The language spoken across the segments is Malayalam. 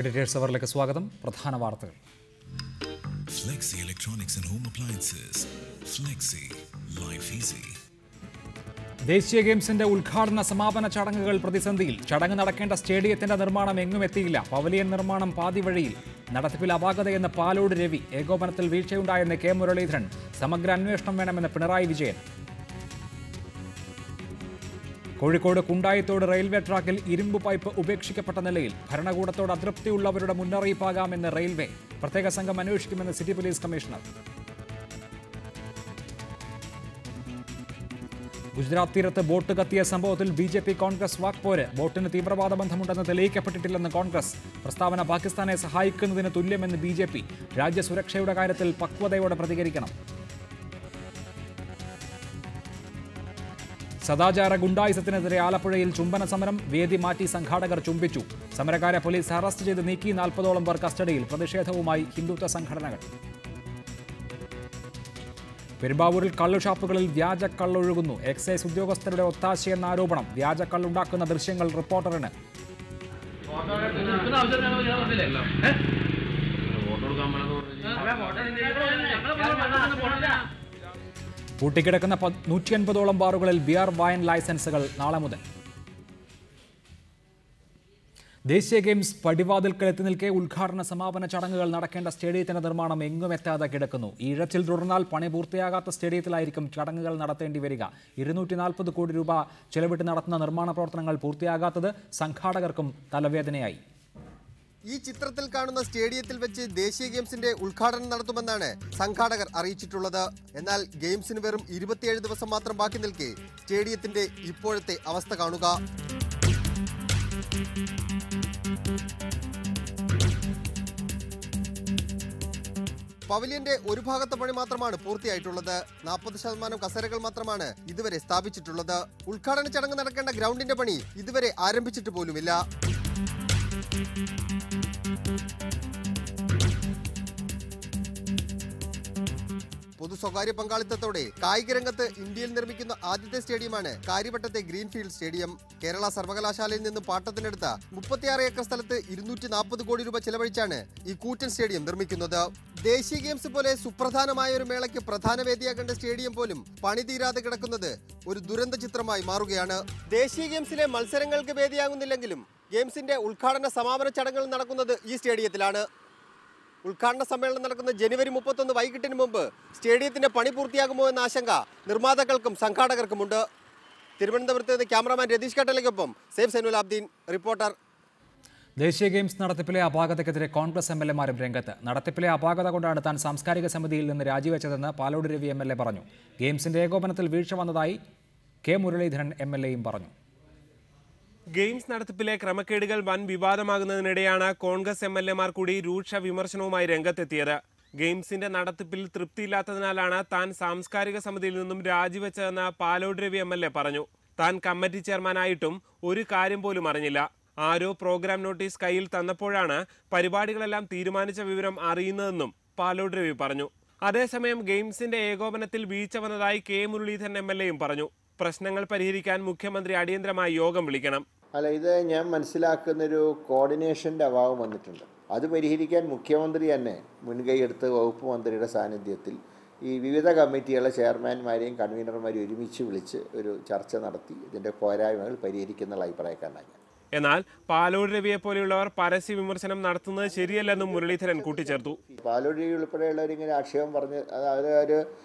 എഡിറ്റേഴ്സ് അവറിലേക്ക് സ്വാഗതം. പ്രധാന വാർത്തകൾ. Flexi Electronics and Home Appliances. Flexi, life easy. ദേശീയ ഗെയിംസിന്റെ ഉദ്ഘാടന സമാപന ചടങ്ങുകൾ പ്രതിസന്ധിയിൽ. ചടങ്ങ് നടക്കേണ്ട സ്റ്റേഡിയത്തിന്റെ നിർമ്മാണം എങ്ങും എത്തിയില്ല. പവലിയൻ നിർമ്മാണം പാതി വഴിയിൽ. നടത്തിപ്പിൽ അപാകതയെന്ന് പാലോട് രവി. ഏകോപനത്തിൽ വീഴ്ചയുണ്ടായെന്ന് കെ മുരളീധരൻ. സമഗ്ര അന്വേഷണം വേണമെന്ന് പിണറായി വിജയൻ. കോഴിക്കോട് കുണ്ടായിത്തോട് റെയിൽവേ ട്രാക്കിൽ ഇരുമ്പ് പൈപ്പ് ഉപേക്ഷിക്കപ്പെട്ട നിലയിൽ. ഭരണകൂടത്തോട് അതൃപ്തിയുള്ളവരുടെ മുന്നറിയിപ്പാകാമെന്ന് റെയിൽവേ. പ്രത്യേക സംഘം അന്വേഷിക്കുമെന്ന് സിറ്റി പോലീസ് കമ്മീഷണർ. ഗുജറാത്ത് തീരത്ത് ബോട്ട് കത്തിയ സംഭവത്തിൽ ബി.ജെ.പി കോൺഗ്രസ് വാക്പോര്. ബോട്ടിന് തീവ്രവാദ ബന്ധമുണ്ടെന്ന് തെളിയിക്കപ്പെട്ടിട്ടില്ലെന്ന് കോൺഗ്രസ്. പ്രസ്താവന പാകിസ്ഥാനെ സഹായിക്കുന്നതിന് തുല്യമെന്ന് ബി.ജെ.പി. രാജ്യസുരക്ഷയുടെ കാര്യത്തിൽ പക്വതയോടെ പ്രതികരിക്കണം. സദാചാര ഗുണ്ടായിസത്തിനെതിരെ ആലപ്പുഴയിൽ ചുംബന സമരം. വേദി മാറ്റി സംഘാടകർ ചുംബിച്ചു. സമരക്കാരെ പോലീസ് അറസ്റ്റ് ചെയ്ത് നീക്കി. 40ഓളം പേർ കസ്റ്റഡിയിൽ. പ്രതിഷേധവുമായി ഹിന്ദുത്വ സംഘടനകൾ. പെരുമ്പാവൂരിൽ കള്ളുഷാപ്പുകളിൽ വ്യാജ കള്ളൊഴുകുന്നു. എക്സൈസ് ഉദ്യോഗസ്ഥരുടെ ഒത്താശയെന്ന ആരോപണം. വ്യാജ കള്ളുണ്ടാക്കുന്ന ദൃശ്യങ്ങൾ റിപ്പോർട്ടറിന്. പൂട്ടിക്കിടക്കുന്ന 150ഓളം ബാറുകളിൽ ബിയർ വൈൻ ലൈസൻസുകൾ നാളെ മുതൽ. ദേശീയ ഗെയിംസ് പടിവാതിൽക്കൽ എത്തി നിൽക്കെ ഉദ്ഘാടന സമാപന ചടങ്ങുകൾ നടക്കേണ്ട സ്റ്റേഡിയത്തിന്റെ നിർമ്മാണം എങ്ങും എത്താതെ കിടക്കുന്നു. ഈ ഇഴച്ചിൽ തുടർന്നാൽ പണി പൂർത്തിയാകാത്ത സ്റ്റേഡിയത്തിലായിരിക്കും ചടങ്ങുകൾ നടത്തേണ്ടി വരിക. 240 കോടി രൂപ ചെലവിട്ട് നടത്തുന്ന നിർമ്മാണ പ്രവർത്തനങ്ങൾ പൂർത്തിയാകാത്തത് സംഘാടകർക്കും തലവേദനയായി. ഈ ചിത്രത്തിൽ കാണുന്ന സ്റ്റേഡിയത്തിൽ വെച്ച് ദേശീയ ഗെയിംസിന്റെ ഉദ്ഘാടനം നടത്തുമെന്നാണ് സംഘാടകർ അറിയിച്ചിട്ടുള്ളത്. എന്നാൽ ഗെയിംസിന് വെറും 27 ദിവസം മാത്രം ബാക്കി നിൽക്കെ സ്റ്റേഡിയത്തിന്റെ ഇപ്പോഴത്തെ അവസ്ഥ കാണുക. പവലിയന്റെ ഒരു ഭാഗത്തെ പണി മാത്രമാണ് പൂർത്തിയായിട്ടുള്ളത്. 40% കസേരകൾ മാത്രമാണ് ഇതുവരെ സ്ഥാപിച്ചിട്ടുള്ളത്. ഉദ്ഘാടന ചടങ്ങ് നടക്കേണ്ട ഗ്രൗണ്ടിന്റെ പണി ഇതുവരെ ആരംഭിച്ചിട്ട് പോലുമില്ല. പൊതു സ്വകാര്യ പങ്കാളിത്തത്തോടെ കായിക രംഗത്ത് ഇന്ത്യയിൽ നിർമ്മിക്കുന്ന ആദ്യത്തെ സ്റ്റേഡിയമാണ് കാര്യവട്ടത്തെ ഗ്രീൻഫീൽഡ് സ്റ്റേഡിയം. കേരള സർവകലാശാലയിൽ നിന്നും പാട്ടത്തിനെടുത്ത 36 ഏക്കർ സ്ഥലത്ത് 240 കോടി രൂപ ചെലവഴിച്ചാണ് ഈ കൂറ്റൻ സ്റ്റേഡിയം നിർമ്മിക്കുന്നത്. ദേശീയ ഗെയിംസ് പോലെ സുപ്രധാനമായ ഒരു മേളയ്ക്ക് പ്രധാന വേദിയാകേണ്ട സ്റ്റേഡിയം പോലും പണി തീരാതെ കിടക്കുന്നത് ഒരു ദുരന്ത ചിത്രമായി മാറുകയാണ്. ദേശീയ ഗെയിംസിലെ മത്സരങ്ങൾക്ക് വേദിയാകുന്നില്ലെങ്കിലും ഗെയിംസിന്റെ ഉദ്ഘാടന സമാപന ചടങ്ങുകൾ നടക്കുന്നത് ഈ സ്റ്റേഡിയത്തിലാണ്. ഉദ്ഘാടന സമ്മേളനം നടക്കുന്ന ജനുവരി 31 വൈകിട്ടിന് മുമ്പ് സ്റ്റേഡിയത്തിന്റെ പണി പൂർത്തിയാകുമോ എന്ന ആശങ്ക നിർമ്മാതാക്കൾക്കും സംഘാടകർക്കുമുണ്ട്. തിരുവനന്തപുരത്ത് നിന്ന് ക്യാമറാമാൻ രതീഷ് കട്ടലയ്ക്കൊപ്പം സേഫ് സൈനുലാബ്ദീൻ, റിപ്പോർട്ടർ. ദേശീയ ഗെയിംസ് നടത്തിപ്പിലെ അപാകതയ്ക്കെതിരെ കോൺഗ്രസ് എം.എൽ.എമാരും രംഗത്ത്. നടത്തിപ്പിലെ അപാകത കൊണ്ടാണ് താൻ സാംസ്കാരിക സമിതിയിൽ നിന്ന് രാജിവെച്ചതെന്ന് പാലോട് രവി എം.എൽ.എ പറഞ്ഞു. ഗെയിംസിന്റെ ഏകോപനത്തിൽ വീഴ്ച വന്നതായി കെ മുരളീധരൻ എം.എൽ.എയും പറഞ്ഞു. ഗെയിംസ് നടത്തിപ്പിലെ ക്രമക്കേടുകൾ വൻ വിവാദമാകുന്നതിനിടെയാണ് കോൺഗ്രസ് എം.എൽ.എമാർ കൂടി രൂക്ഷ വിമർശനവുമായി രംഗത്തെത്തിയത്. ഗെയിംസിന്റെ നടത്തിപ്പിൽ തൃപ്തിയില്ലാത്തതിനാലാണ് താൻ സാംസ്കാരിക സമിതിയിൽ നിന്നും രാജിവെച്ചതെന്ന് പാലോട് രവി എം.എൽ.എ പറഞ്ഞു. താൻ കമ്മിറ്റി ചെയർമാനായിട്ടും ഒരു കാര്യം പോലും അറിഞ്ഞില്ല. ആരോ പ്രോഗ്രാം നോട്ടീസ് കയ്യിൽ തന്നപ്പോഴാണ് പരിപാടികളെല്ലാം തീരുമാനിച്ച വിവരം അറിയുന്നതെന്നും പാലോട് രവി പറഞ്ഞു. അതേസമയം ഗെയിംസിന്റെ ഏകോപനത്തിൽ വീഴ്ച വന്നതായി കെ മുരളീധരൻ എം.എൽ.എയും പറഞ്ഞു. പ്രശ്നങ്ങൾ പരിഹരിക്കാൻ മുഖ്യമന്ത്രി അടിയന്തരമായി യോഗം വിളിക്കണം. ഇത് ഞാൻ മനസ്സിലാക്കുന്നൊരു കോർഡിനേഷൻ്റെ അഭാവം വന്നിട്ടുണ്ട്. അത് പരിഹരിക്കാൻ മുഖ്യമന്ത്രി തന്നെ മുൻകൈ എടുത്ത് വകുപ്പ് മന്ത്രിയുടെ സാന്നിധ്യത്തിൽ ഈ വിവിധ കമ്മിറ്റികളെ ചെയർമാൻമാരെയും കൺവീനർമാരെയും ഒരുമിച്ച് വിളിച്ച് ഒരു ചർച്ച നടത്തി ഇതിൻ്റെ പോരായ്മകൾ പരിഹരിക്കുന്ന അഭിപ്രായക്കാരനാണ് ഞാൻ. എന്നാൽ പാലോട് രവിയെ പോലെയുള്ളവർ പരസ്യ വിമർശനം നടത്തുന്നത് ശരിയല്ലെന്നും മുരളീധരൻ കൂട്ടിച്ചേർത്തു. പാലോട് രവി ഉൾപ്പെടെയുള്ളവരിങ്ങനെ ആക്ഷേപം പറഞ്ഞ് അത്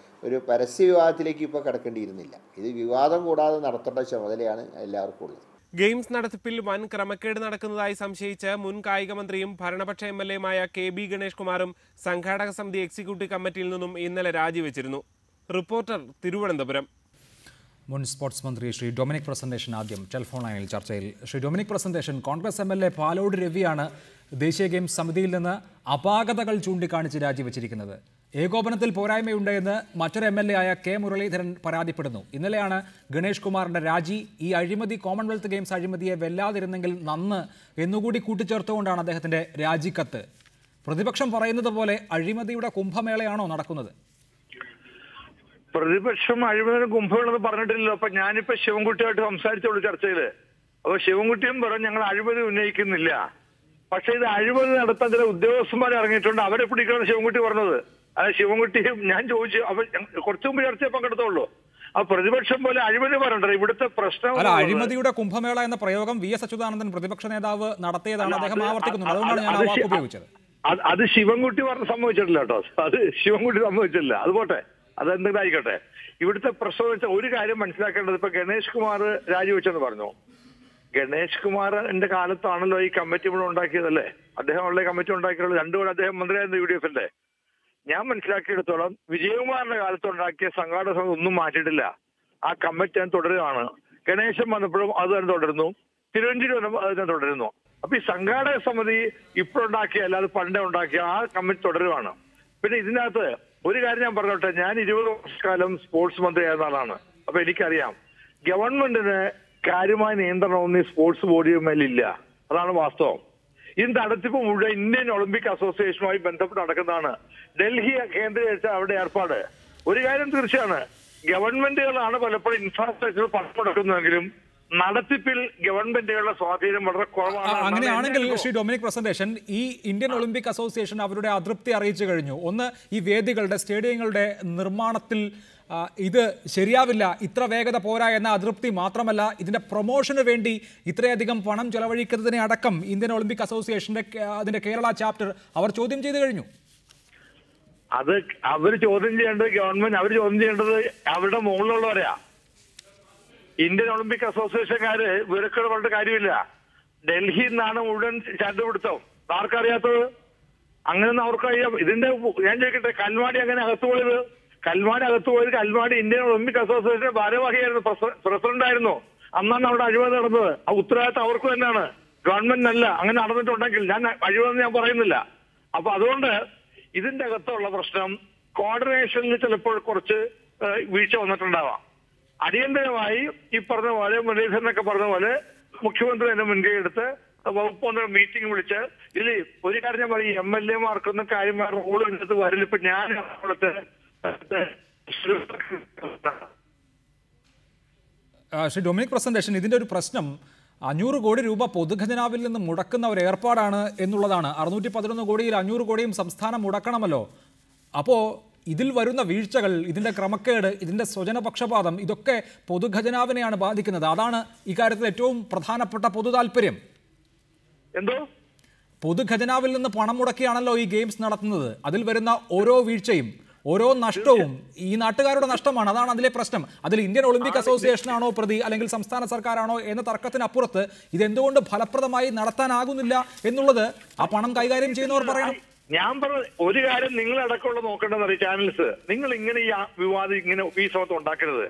ഒരു പരസ്യ വിവാദത്തിലേക്ക് ഇപ്പോൾ കിടക്കേണ്ടിയിരുന്നില്ല. ഇത് വിവാദം കൂടാതെ നടത്തേണ്ട ചുമതലയാണ് എല്ലാവർക്കും ഉള്ളത്. ഗെയിംസ് നടത്തിപ്പിൽ വൻ ക്രമക്കേട് നടക്കുന്നതായി സംശയിച്ച് മുൻ കായിക മന്ത്രിയും ഭരണപക്ഷ എം.എൽ.എയുമായ കെ.ബി. ഗണേഷ് കുമാറും സംഘാടക സമിതി എക്സിക്യൂട്ടീവ് കമ്മിറ്റിയിൽ നിന്നും ഇന്നലെ രാജിവെച്ചിരുന്നു. റിപ്പോർട്ടർ, തിരുവനന്തപുരം. മുൻ സ്പോർട്സ് മന്ത്രി ശ്രീ ഡൊമിനിക് പ്രസന്റേഷൻ ആദ്യം ടെലിഫോൺ ലൈനിൽ ചർച്ചയിൽ. ശ്രീ ഡൊമിനിക് പ്രസന്റേഷൻ, കോൺഗ്രസ് എം.എൽ.എ പാലോട് രവിയാണ് ദേശീയ ഗെയിംസ് സമിതിയിൽ നിന്ന് അപാകതകൾ ചൂണ്ടിക്കാണിച്ച് രാജിവെച്ചിരിക്കുന്നത്. ഏകോപനത്തിൽ പോരായ്മയുണ്ടെന്ന് മറ്റൊരു എം.എൽ.എ ആയ കെ മുരളീധരൻ പരാതിപ്പെടുന്നു. ഇന്നലെയാണ് ഗണേഷ് കുമാറിന്റെ രാജി. ഈ അഴിമതി കോമൺവെൽത്ത് ഗെയിംസ് അഴിമതിയെ വെല്ലാതിരുന്നെങ്കിൽ നന്ന് എന്നുകൂടി കൂട്ടിച്ചേർത്തുകൊണ്ടാണ് അദ്ദേഹത്തിന്റെ രാജിക്കത്ത്. പ്രതിപക്ഷം പറയുന്നത് പോലെ അഴിമതിയുടെ കുംഭമേളയാണോ നടക്കുന്നത്? പ്രതിപക്ഷം അഴിമതി കുംഭമെന്ന് പറഞ്ഞിട്ടില്ലല്ലോ. അപ്പൊ ഞാനിപ്പോ ശിവൻകുട്ടിയായിട്ട് സംസാരിച്ചുള്ളൂ ചർച്ചയില്. അപ്പൊ ശിവൻകുട്ടിയും പറഞ്ഞു ഞങ്ങൾ അഴിമതി ഉന്നയിക്കുന്നില്ല. പക്ഷെ ഇത് അഴിമതി നടത്താൻ ചില ഉദ്യോഗസ്ഥന്മാർ ഇറങ്ങിയിട്ടുണ്ട്. അവരെ പിടിക്കണം ശിവൻകുട്ടി പറഞ്ഞത്. അത് ശിവൻകുട്ടി ഞാൻ ചോദിച്ചു, അവർ കുറച്ചു മുമ്പ് ചർച്ചയെ പങ്കെടുത്തുള്ളൂ. ആ പ്രതിപക്ഷം പോലെ അഴിമതി പറയണ്ടോ? ഇവിടുത്തെ പ്രശ്നം അല്ല, അഴിമതിയുടെ കുംഭമേള എന്ന പ്രയോഗം വി എസ് അച്യുതാനന്ദൻ പ്രതിപക്ഷ നേതാവ് നടത്തിയതാണ്. അദ്ദേഹം ആവർത്തിക്കുന്നത്. അതുകൊണ്ടാണ് ഞാൻ ആ വാക്ക് ഉപയോഗിച്ചത്. അത് ശിവൻകുട്ടി പറഞ്ഞ് സമ്മതിച്ചിട്ടില്ല കേട്ടോ. അത് ശിവൻകുട്ടി സമ്മതിച്ചില്ല. അത് പോട്ടെ, അതെന്തെങ്കിലും ആയിക്കോട്ടെ. ഇവിടുത്തെ പ്രശ്നം വെച്ചാൽ ഒരു കാര്യം മനസ്സിലാക്കേണ്ടത്, ഇപ്പൊ ഗണേഷ് കുമാർ രാജിവെച്ചെന്ന് പറഞ്ഞു. ഗണേഷ് കുമാറിന്റെ കാലത്താണല്ലോ ഈ കമ്മിറ്റി ഇവിടെ ഉണ്ടാക്കിയതല്ലേ? അദ്ദേഹം ഉള്ള കമ്മിറ്റി ഉണ്ടാക്കിയുള്ളത് 2 കൊല്ലം അദ്ദേഹം മന്ത്രിയായിരുന്നു UDF-ന്റെ. ഞാൻ മനസ്സിലാക്കിയെടുത്തോളം വിജയകുമാറിന്റെ കാലത്ത് ഉണ്ടാക്കിയ സംഘാടക സമിതി ഒന്നും മാറ്റിയിട്ടില്ല. ആ കമ്മിറ്റി ഞാൻ തുടരുകയാണ്. ഗണേശൻ വന്നപ്പോഴും അത് തന്നെ തുടരുന്നു. തിരുവഞ്ചൂർ വന്നപ്പോൾ അത് തന്നെ തുടരുന്നു. അപ്പൊ ഈ സംഘാടക സമിതി ഇപ്പോഴുണ്ടാക്കിയ അല്ലാതെ പണ്ടേ ഉണ്ടാക്കിയ ആ കമ്മിറ്റി തുടരുകയാണ്. പിന്നെ ഇതിനകത്ത് ഒരു കാര്യം ഞാൻ പറഞ്ഞോട്ടെ, ഞാൻ 20 വർഷക്കാലം സ്പോർട്സ് മന്ത്രിയായിരുന്ന ആളാണ്. അപ്പൊ എനിക്കറിയാം ഗവൺമെന്റിന് കാര്യമായ നിയന്ത്രണമൊന്നും ഈ സ്പോർട്സ് ബോഡിയുമേലില്ല. അതാണ് വാസ്തവം. ഇത് നടത്തിപ്പ് മുഴുവൻ ഇന്ത്യൻ ഒളിമ്പിക് അസോസിയേഷനുമായി ബന്ധപ്പെട്ട് നടക്കുന്നതാണ്. ഡൽഹി കേന്ദ്രീകരിച്ച അവിടെ ഏർപ്പാട്. ഒരു കാര്യം തീർച്ചയാണ്, ഗവൺമെന്റുകളാണ് പലപ്പോഴും ഇൻഫ്രാസ്ട്രക്ചർ പണം മുടക്കുന്നതെങ്കിലും നടത്തിപ്പിൽ ഗവൺമെന്റുകളുടെ സ്വാധീനം വളരെ കുറവാണ്. അങ്ങനെയാണെങ്കിൽ ശ്രീ ഡൊമിനിക് പ്രസന്റേഷൻ, ഈ ഇന്ത്യൻ ഒളിമ്പിക് അസോസിയേഷൻ അവരുടെ അതൃപ്തി അറിയിച്ചു കഴിഞ്ഞു. ഒന്ന്, ഈ വേദികളുടെ സ്റ്റേഡിയങ്ങളുടെ നിർമ്മാണത്തിൽ ഇത് ശരിയാവില്ല, ഇത്ര വേഗത പോരാ എന്ന അതൃപ്തി മാത്രമല്ല, ഇതിന്റെ പ്രൊമോഷന് വേണ്ടി ഇത്രയധികം പണം ചെലവഴിക്കുന്നതിനെ അടക്കം ഇന്ത്യൻ ഒളിമ്പിക് അസോസിയേഷന്റെ അതിന്റെ കേരള ചാപ്റ്റർ അവർ ചോദ്യം ചെയ്തു കഴിഞ്ഞു. അത് അവർ ചോദ്യം ചെയ്യേണ്ടത് ഗവൺമെന്റ്, അവർ ചോദ്യം ചെയ്യേണ്ടത് അവരുടെ മുകളിലുള്ളവരെയാ. ഇന്ത്യൻ ഒളിമ്പിക് അസോസിയേഷൻകാര് വിവരക്കേട് പറഞ്ഞിട്ട് കാര്യമില്ല. ഡൽഹിയിൽ നിന്നാണ് മുഴുവൻ ചണ്ടുപിടുത്തം. ആർക്കറിയാത്തത്? അങ്ങനെയൊന്നും അവർക്കറിയാം. ഇതിന്റെ ഞാൻ ചോദിക്കട്ടെ, കൽവാടി അങ്ങനെ അകത്ത് പോയത്? കൽവാടി അകത്ത് പോയത് കൽവാടി ഇന്ത്യൻ ഒളിമ്പിക് അസോസിയേഷന്റെ ഭാരവാഹിയായിരുന്നു, പ്രസിഡന്റ് ആയിരുന്നു. അന്നാണ് അവിടെ അഴിമതി നടന്നത്. ആ ഉത്തരവാദിത്തം അവർക്ക് തന്നെയാണ്, ഗവൺമെന്റിനല്ല. അങ്ങനെ നടന്നിട്ടുണ്ടെങ്കിൽ ഞാൻ അഴിമതി ഞാൻ പറയുന്നില്ല. അപ്പൊ അതുകൊണ്ട് ഇതിന്റെ അകത്തുള്ള പ്രശ്നം കോർഡിനേഷനിൽ ചിലപ്പോൾ കുറച്ച് വീഴ്ച വന്നിട്ടുണ്ടാവാം. അടിയന്തരമായി ഈ പറഞ്ഞ പോലെ മുരളീധരനൊക്കെ പറഞ്ഞ പോലെ മുഖ്യമന്ത്രി തന്നെ മുൻകൈ എടുത്ത് വകുപ്പ് മീറ്റിംഗ് വിളിച്ച് ഇതിൽ ഒരു കാര്യം ഞാൻ പറയും, MLA മാർക്കൊന്നും കാര്യമായ റോള് എടുത്ത് വരില്ല. ഇപ്പൊ ഞാൻ ശ്രീ ഡൊമിനിക് പ്രസന്റേഷൻ, ഇതിന്റെ ഒരു പ്രശ്നം 500 കോടി രൂപ പൊതുഖജനാവിൽ നിന്ന് മുടക്കുന്ന ഒരു ഏർപ്പാടാണ് എന്നുള്ളതാണ്. 611 കോടിയിൽ 500 കോടിയും സംസ്ഥാനം മുടക്കണമല്ലോ. അപ്പോൾ ഇതിൽ വരുന്ന വീഴ്ചകൾ, ഇതിന്റെ ക്രമക്കേട്, ഇതിന്റെ സ്വജനപക്ഷപാതം, ഇതൊക്കെ പൊതുഖജനാവിനെയാണ് ബാധിക്കുന്നത്. അതാണ് ഇക്കാര്യത്തിൽ ഏറ്റവും പ്രധാനപ്പെട്ട പൊതു താല്പര്യം. എന്തോ പൊതുഖജനാവിൽ നിന്ന് പണം മുടക്കിയാണല്ലോ ഈ ഗെയിംസ് നടത്തുന്നത്. അതിൽ വരുന്ന ഓരോ വീഴ്ചയും ഓരോ നഷ്ടവും ഈ നാട്ടുകാരുടെ നഷ്ടമാണ്. അതാണ് അതിലെ പ്രശ്നം. അതിൽ ഇന്ത്യൻ ഒളിമ്പിക് അസോസിയേഷനാണോ പ്രതി, അല്ലെങ്കിൽ സംസ്ഥാന സർക്കാരാണോ എന്ന തർക്കത്തിനപ്പുറത്ത് ഇതെന്തുകൊണ്ട് ഫലപ്രദമായി നടത്താനാകുന്നില്ല എന്നുള്ളത് ആ പണം കൈകാര്യം ചെയ്യുന്നവർ പറയണം. ഞാൻ പറഞ്ഞ ഒരു കാര്യം നിങ്ങളടക്കമുള്ള നോക്കേണ്ടതെന്ന് ചാനൽസ്, നിങ്ങൾ ഇങ്ങനെ ഈ വിവാദം ഇങ്ങനെ ഈ സമയത്ത് ഉണ്ടാക്കരുത്.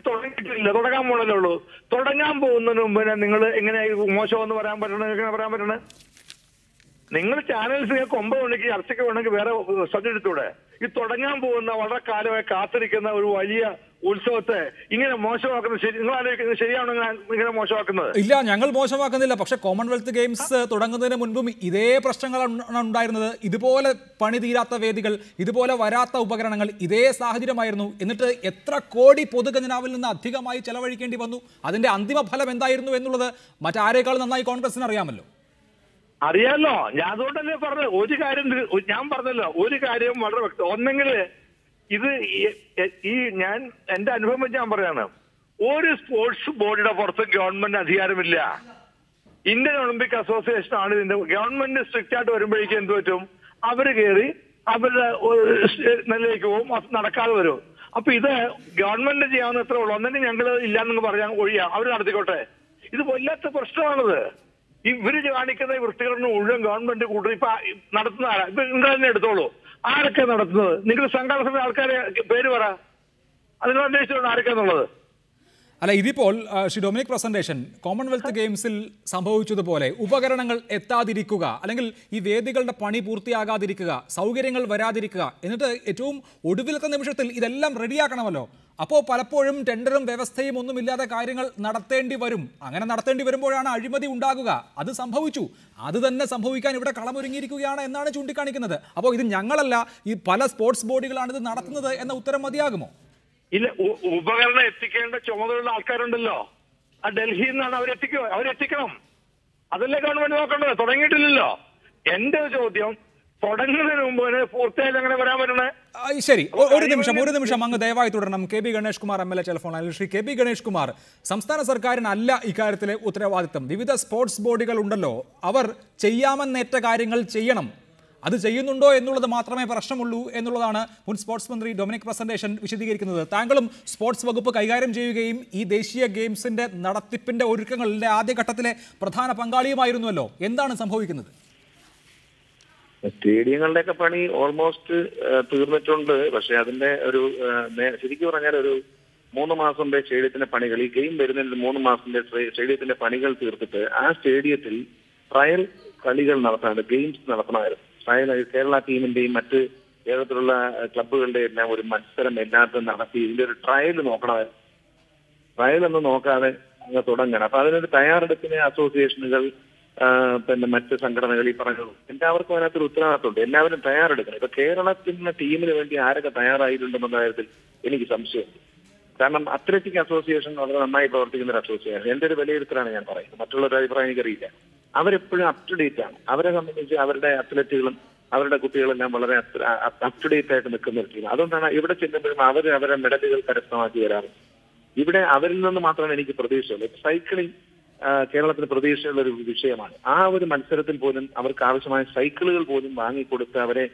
തുടങ്ങിയിട്ടില്ല, തുടങ്ങാൻ പോണല്ലേ ഉള്ളൂ. തുടങ്ങാൻ പോകുന്നതിന് മുമ്പ് നിങ്ങൾ എങ്ങനെ മോശമെന്ന് പറയാൻ പറ്റണേ? എങ്ങനെ പറയാൻ പറ്റണേ? നിങ്ങൾ ചാനൽസ് 9 മണിക്ക് ചർച്ചയ്ക്ക് വേണമെങ്കിൽ വേറെ സബ്ജക്ട് എടുത്തൂടെ? ഈ തുടങ്ങാൻ പോകുന്ന വളരെ കാലമായി കാത്തിരിക്കുന്ന ഒരു വലിയ ഉത്സവത്തെ ഇങ്ങനെ മോശമാക്കുന്നത് നിങ്ങൾ ആലോചിക്കുന്നത് ശരിയാണോ? ഇങ്ങനെ മോശമാക്കുന്നത് ഇല്ല, ഞങ്ങൾ മോശമാക്കുന്നില്ല. പക്ഷെ കോമൺവെൽത്ത് ഗെയിംസ് തുടങ്ങുന്നതിന് മുൻപും ഇതേ പ്രശ്നങ്ങളാണ് ഉണ്ടായിരുന്നത്. ഇതുപോലെ പണി തീരാത്ത വേദികൾ, ഇതുപോലെ വരാത്ത ഉപകരണങ്ങൾ, ഇതേ സാഹചര്യമായിരുന്നു. എന്നിട്ട് എത്ര കോടി പൊതുഖജനാവിൽ നിന്ന് അധികമായി ചെലവഴിക്കേണ്ടി വന്നു? അതിന്റെ അന്തിമ ഫലം എന്തായിരുന്നു എന്നുള്ളത് മറ്റാരേക്കാൾ നന്നായി കോൺഗ്രസിന് അറിയാമല്ലോ. അറിയാലോ, ഞാൻ അതുകൊണ്ടല്ലേ പറഞ്ഞത്. ഒരു കാര്യം ഞാൻ പറഞ്ഞല്ലോ, ഒരു കാര്യം വളരെ വ്യക്തം. ഒന്നെങ്കിൽ ഇത് ഞാൻ എന്റെ അനുഭവം വെച്ച് ഞാൻ പറയാണ്, ഒരു സ്പോർട്സ് ബോർഡിയുടെ പുറത്ത് ഗവൺമെന്റ് അധികാരമില്ല. ഇന്ത്യൻ ഒളിമ്പിക് അസോസിയേഷൻ ആണ് ഇതിന്റെ. ഗവൺമെന്റ് സ്ട്രിക്റ്റ് ആയിട്ട് വരുമ്പോഴേക്കും എന്ത് പറ്റും? അവര് കയറി അവരുടെ നിലയിലേക്ക് പോകും, നടക്കാതെ വരും. അപ്പൊ ഇത് ഗവൺമെന്റ് ചെയ്യാവുന്ന എത്ര ഉള്ളൂ. ഒന്നെങ്കിൽ ഞങ്ങൾ ഇല്ലാന്ന് പറയാൻ ഒഴിയാം, അവർ നടത്തിക്കോട്ടെ. ഇത് വല്ലാത്ത പ്രശ്നമാണത്. ഇവര് കാണിക്കുന്ന വൃത്തികരണം മുഴുവൻ ഗവൺമെന്റ് കൂട്ടും. ഇപ്പൊ നടത്തുന്ന ആരാ? ഇപ്പൊ നിങ്ങൾ തന്നെ എടുത്തോളൂ. ആരൊക്കെ നടത്തുന്നത്? നിങ്ങൾ സംഘാടന ആൾക്കാരെ പേര് പറ, അതിന് അന്വേഷിച്ചോണ്ട് ആരൊക്കെയാന്നുള്ളത്. അല്ല, ഇതിപ്പോൾ ശ്രീ ഡൊമിനിക് പ്രസന്റേഷൻ, കോമൺവെൽത്ത് ഗെയിംസിൽ സംഭവിച്ചതുപോലെ ഉപകരണങ്ങൾ എത്താതിരിക്കുക, അല്ലെങ്കിൽ ഈ വേദികളുടെ പണി പൂർത്തിയാകാതിരിക്കുക, സൗകര്യങ്ങൾ വരാതിരിക്കുക, എന്നിട്ട് ഏറ്റവും ഒടുവിലത്തെ നിമിഷത്തിൽ ഇതെല്ലാം റെഡിയാക്കണമല്ലോ. അപ്പോൾ പലപ്പോഴും ടെൻഡറും വ്യവസ്ഥയും ഒന്നുമില്ലാതെ കാര്യങ്ങൾ നടത്തേണ്ടി വരും. അങ്ങനെ നടത്തേണ്ടി വരുമ്പോഴാണ് അഴിമതി ഉണ്ടാകുക. അത് സംഭവിച്ചു. അത് തന്നെ സംഭവിക്കാൻ ഇവിടെ കളമൊരുങ്ങിയിരിക്കുകയാണ് എന്നാണ് ചൂണ്ടിക്കാണിക്കുന്നത്. അപ്പോൾ ഇത് ഞങ്ങളല്ല, ഈ പല സ്പോർട്സ് ബോഡികളാണ് ഇത് നടത്തുന്നത് എന്ന ഉത്തരം മതിയാകുമോ? ഇല്ല, ഉപകരണം എത്തിക്കേണ്ട ചുമതലയുള്ള ആൾക്കാരുണ്ടല്ലോ. ആ ഡൽഹിയിൽ നിന്നാണ് അവരെത്തിക്കണം. അതല്ലേ ഗവൺമെന്റ് നോക്കേണ്ടത്? തുടങ്ങിയിട്ടില്ലല്ലോ. എന്റെ ചോദ്യം, തുടങ്ങുന്നതിന് മുമ്പ് പൂർത്തിയായാലും അങ്ങനെ വരാൻ പറ്റണേ? ശരി, ഒരു നിമിഷം അങ്ങ് ദയവായി തുടരണം. K B Ganesh Kumar M L A telephone ലൈനിൽ. ശ്രീ കെ ബി ഗണേഷ് കുമാർ, സംസ്ഥാന സർക്കാരിനല്ല ഇക്കാര്യത്തിലെ ഉത്തരവാദിത്തം. വിവിധ സ്പോർട്സ് ബോഡികൾ ഉണ്ടല്ലോ, അവർ ചെയ്യാമെന്നേറ്റ കാര്യങ്ങൾ ചെയ്യണം. അത് ചെയ്യുന്നുണ്ടോ എന്നുള്ളത് മാത്രമേ പ്രശ്നമുള്ളൂ എന്നുള്ളതാണ് മുൻ സ്പോർട്സ് മന്ത്രി ഡൊമിനിക് പ്രസന്റേഷൻ വിശദീകരിക്കുന്നത്. താങ്കളും സ്പോർട്സ് വകുപ്പ് കൈകാര്യം ചെയ്യുകയും ഈ ദേശീയ ഗെയിംസിന്റെ നടത്തിപ്പിന്റെ ഒരുക്കങ്ങളുടെ ആദ്യഘട്ടത്തിലെ പ്രധാന പങ്കാളിയുമായിരുന്നുവല്ലോ. എന്താണ് സംഭവിക്കുന്നത്? സ്റ്റേഡിയങ്ങളുടെയൊക്കെ പണി ഓൾമോസ്റ്റ് തീർന്നിട്ടുണ്ട്. പക്ഷെ അതിന്റെ ഒരു ശരിക്കും പറഞ്ഞാൽ ഒരു 3 മാസത്തെ സ്റ്റേഡിയത്തിന്റെ പണികൾ, ഈ ഗെയിം വരുന്നതിന് 3 മാസത്തിന്റെ സ്റ്റേഡിയത്തിന്റെ പണികൾ തീർത്തിട്ട് ആ സ്റ്റേഡിയത്തിൽ ട്രയൽ കളികൾ നടത്താനുണ്ട്, ഗെയിംസ് നടത്തണമായിരുന്നു. ട്രയൽ കേരള ടീമിന്റെയും മറ്റ് കേരളത്തിലുള്ള ക്ലബ്ബുകളുടെ എല്ലാം ഒരു മത്സരം എല്ലാത്തും നടത്തി ഇതിന്റെ ഒരു ട്രയൽ നോക്കണമായിരുന്നു. ട്രയൽ ഒന്നും നോക്കാതെ അങ്ങ് തുടങ്ങണം. അപ്പൊ അതിനൊരു തയ്യാറെടുപ്പിന് അസോസിയേഷനുകൾ, പിന്നെ മറ്റ് സംഘടനകൾ, ഈ പറഞ്ഞത് എല്ലാവർക്കും അതിനകത്തൊരു ഉത്തരവാദിത്തമുണ്ട്. എല്ലാവരും തയ്യാറെടുക്കണം. ഇപ്പൊ കേരളത്തിന്റെ ടീമിന് വേണ്ടി ആരൊക്കെ തയ്യാറായിട്ടുണ്ടെന്ന കാര്യത്തിൽ എനിക്ക് സംശയമുണ്ട്. കാരണം അത്ലറ്റിക് അസോസിയേഷൻ വളരെ നന്നായി പ്രവർത്തിക്കുന്ന ഒരു അസോസിയേഷൻ. എന്റെ ഒരു വിലയിരുത്തലാണ് ഞാൻ പറയുന്നത്, മറ്റുള്ളവരുടെ അഭിപ്രായം എനിക്കറിയില്ല. അവരെപ്പോഴും അപ് ടു ഡേറ്റ് ആണ്. അവരെ സംബന്ധിച്ച് അവരുടെ അത്ലറ്റുകളും അവരുടെ കുട്ടികളെല്ലാം വളരെ അപ് ടു ഡേറ്റ് ആയിട്ട് നിൽക്കുന്ന ഒരു ടീം. അതുകൊണ്ടാണ് ഇവിടെ ചെല്ലുമ്പോഴും അവരുടെ മെഡലുകൾ കരസ്ഥമാക്കി വരാറ്. ഇവിടെ അവരിൽ നിന്ന് മാത്രമാണ് എനിക്ക് പ്രതീക്ഷയുള്ളൂ. സൈക്ലിംഗ് കേരളത്തിന് പ്രതീക്ഷയുള്ള ഒരു വിഷയമാണ്. ആ ഒരു മത്സരത്തിൽ പോലും അവർക്ക് ആവശ്യമായ സൈക്കിളുകൾ പോലും വാങ്ങിക്കൊടുത്ത് അവരെ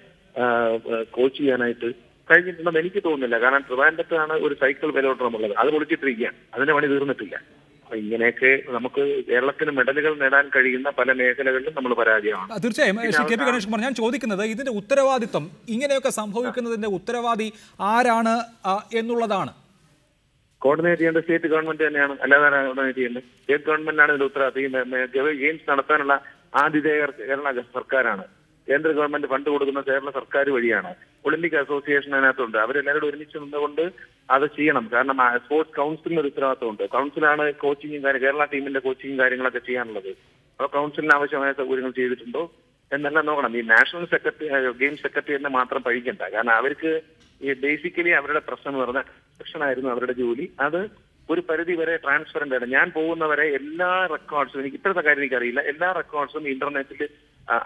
കോച്ച് ചെയ്യാനായിട്ട് കഴിഞ്ഞിട്ടുണ്ടെന്ന് എനിക്ക് തോന്നുന്നില്ല. കാരണം ട്രിവാൻഡ്രത്താണ് ഒരു സൈക്കിൾ വെലോഡ്രോം ഉള്ളത്, അത് പൊളിച്ചിട്ടിരിക്കുകയാണ്, അതിന്റെ പണി തീർന്നിട്ടില്ല. അപ്പൊ ഇങ്ങനെയൊക്കെ നമുക്ക് കേരളത്തിന് മെഡലുകൾ നേടാൻ കഴിയുന്ന പല മേഖലകളിലും നമ്മൾ പരാജയമാണ്. തീർച്ചയായും ശ്രീ കെ പി ഗണേഷ് കുമാർ, ഞാൻ ചോദിക്കുന്നത് ഇതിന്റെ ഉത്തരവാദിത്വം, ഇങ്ങനെയൊക്കെ സംഭവിക്കുന്നതിന്റെ ഉത്തരവാദി ആരാണ് എന്നുള്ളതാണ്. കോർഡിനേറ്റ് ചെയ്യേണ്ട സ്റ്റേറ്റ് ഗവൺമെന്റ് തന്നെയാണ്, അല്ലാതെ കോർഡിനേറ്റ് ചെയ്യേണ്ടത് സ്റ്റേറ്റ് ഗവൺമെന്റാണ് ഇതിന്റെ ഉത്തരവാദിത്തം. ഗെയിംസ് നടത്താനുള്ള ആതിഥേയർ കേരള സർക്കാരാണ്. കേന്ദ്ര ഗവൺമെന്റ് ഫണ്ട് കൊടുക്കുന്ന കേരള സർക്കാർ വഴിയാണ്. ഒളിമ്പിക് അസോസിയേഷൻ അതിനകത്തുണ്ട്. അവരെല്ലാവരും ഒരുമിച്ച് നിന്നുകൊണ്ട് അത് ചെയ്യണം. കാരണം സ്പോർട്സ് കൗൺസിലിന് ഒരു ഉത്തരവാദിത്തമുണ്ട്. കൗൺസിലാണ് കോച്ചിങ്ങും കേരള ടീമിന്റെ കോച്ചിങ്ങും കാര്യങ്ങളൊക്കെ ചെയ്യാനുള്ളത്. അപ്പോൾ കൗൺസിലിന് ആവശ്യമായ സൗകര്യങ്ങൾ ചെയ്തിട്ടുണ്ടോ എന്നെല്ലാം നോക്കണം. ഈ നാഷണൽ സെക്രട്ടറി, ഗെയിംസ് സെക്രട്ടറിയെ മാത്രം പഴിക്കണ്ട. കാരണം അവർക്ക് ഈ ബേസിക്കലി അവരുടെ പ്രശ്നം എന്ന് പറഞ്ഞാൽ സെക്ഷനായിരുന്നു അവരുടെ ജോലി. അത് ഒരു പരിധി വരെ ട്രാൻസ്പെറന്റ് ആണ്. ഞാൻ പോകുന്നവരെ എല്ലാ റെക്കോർഡ്സും, എനിക്ക് ഇപ്പോഴത്തെ കാര്യം എനിക്കറിയില്ല, എല്ലാ റെക്കോർഡ്സും ഇന്റർനെറ്റിൽ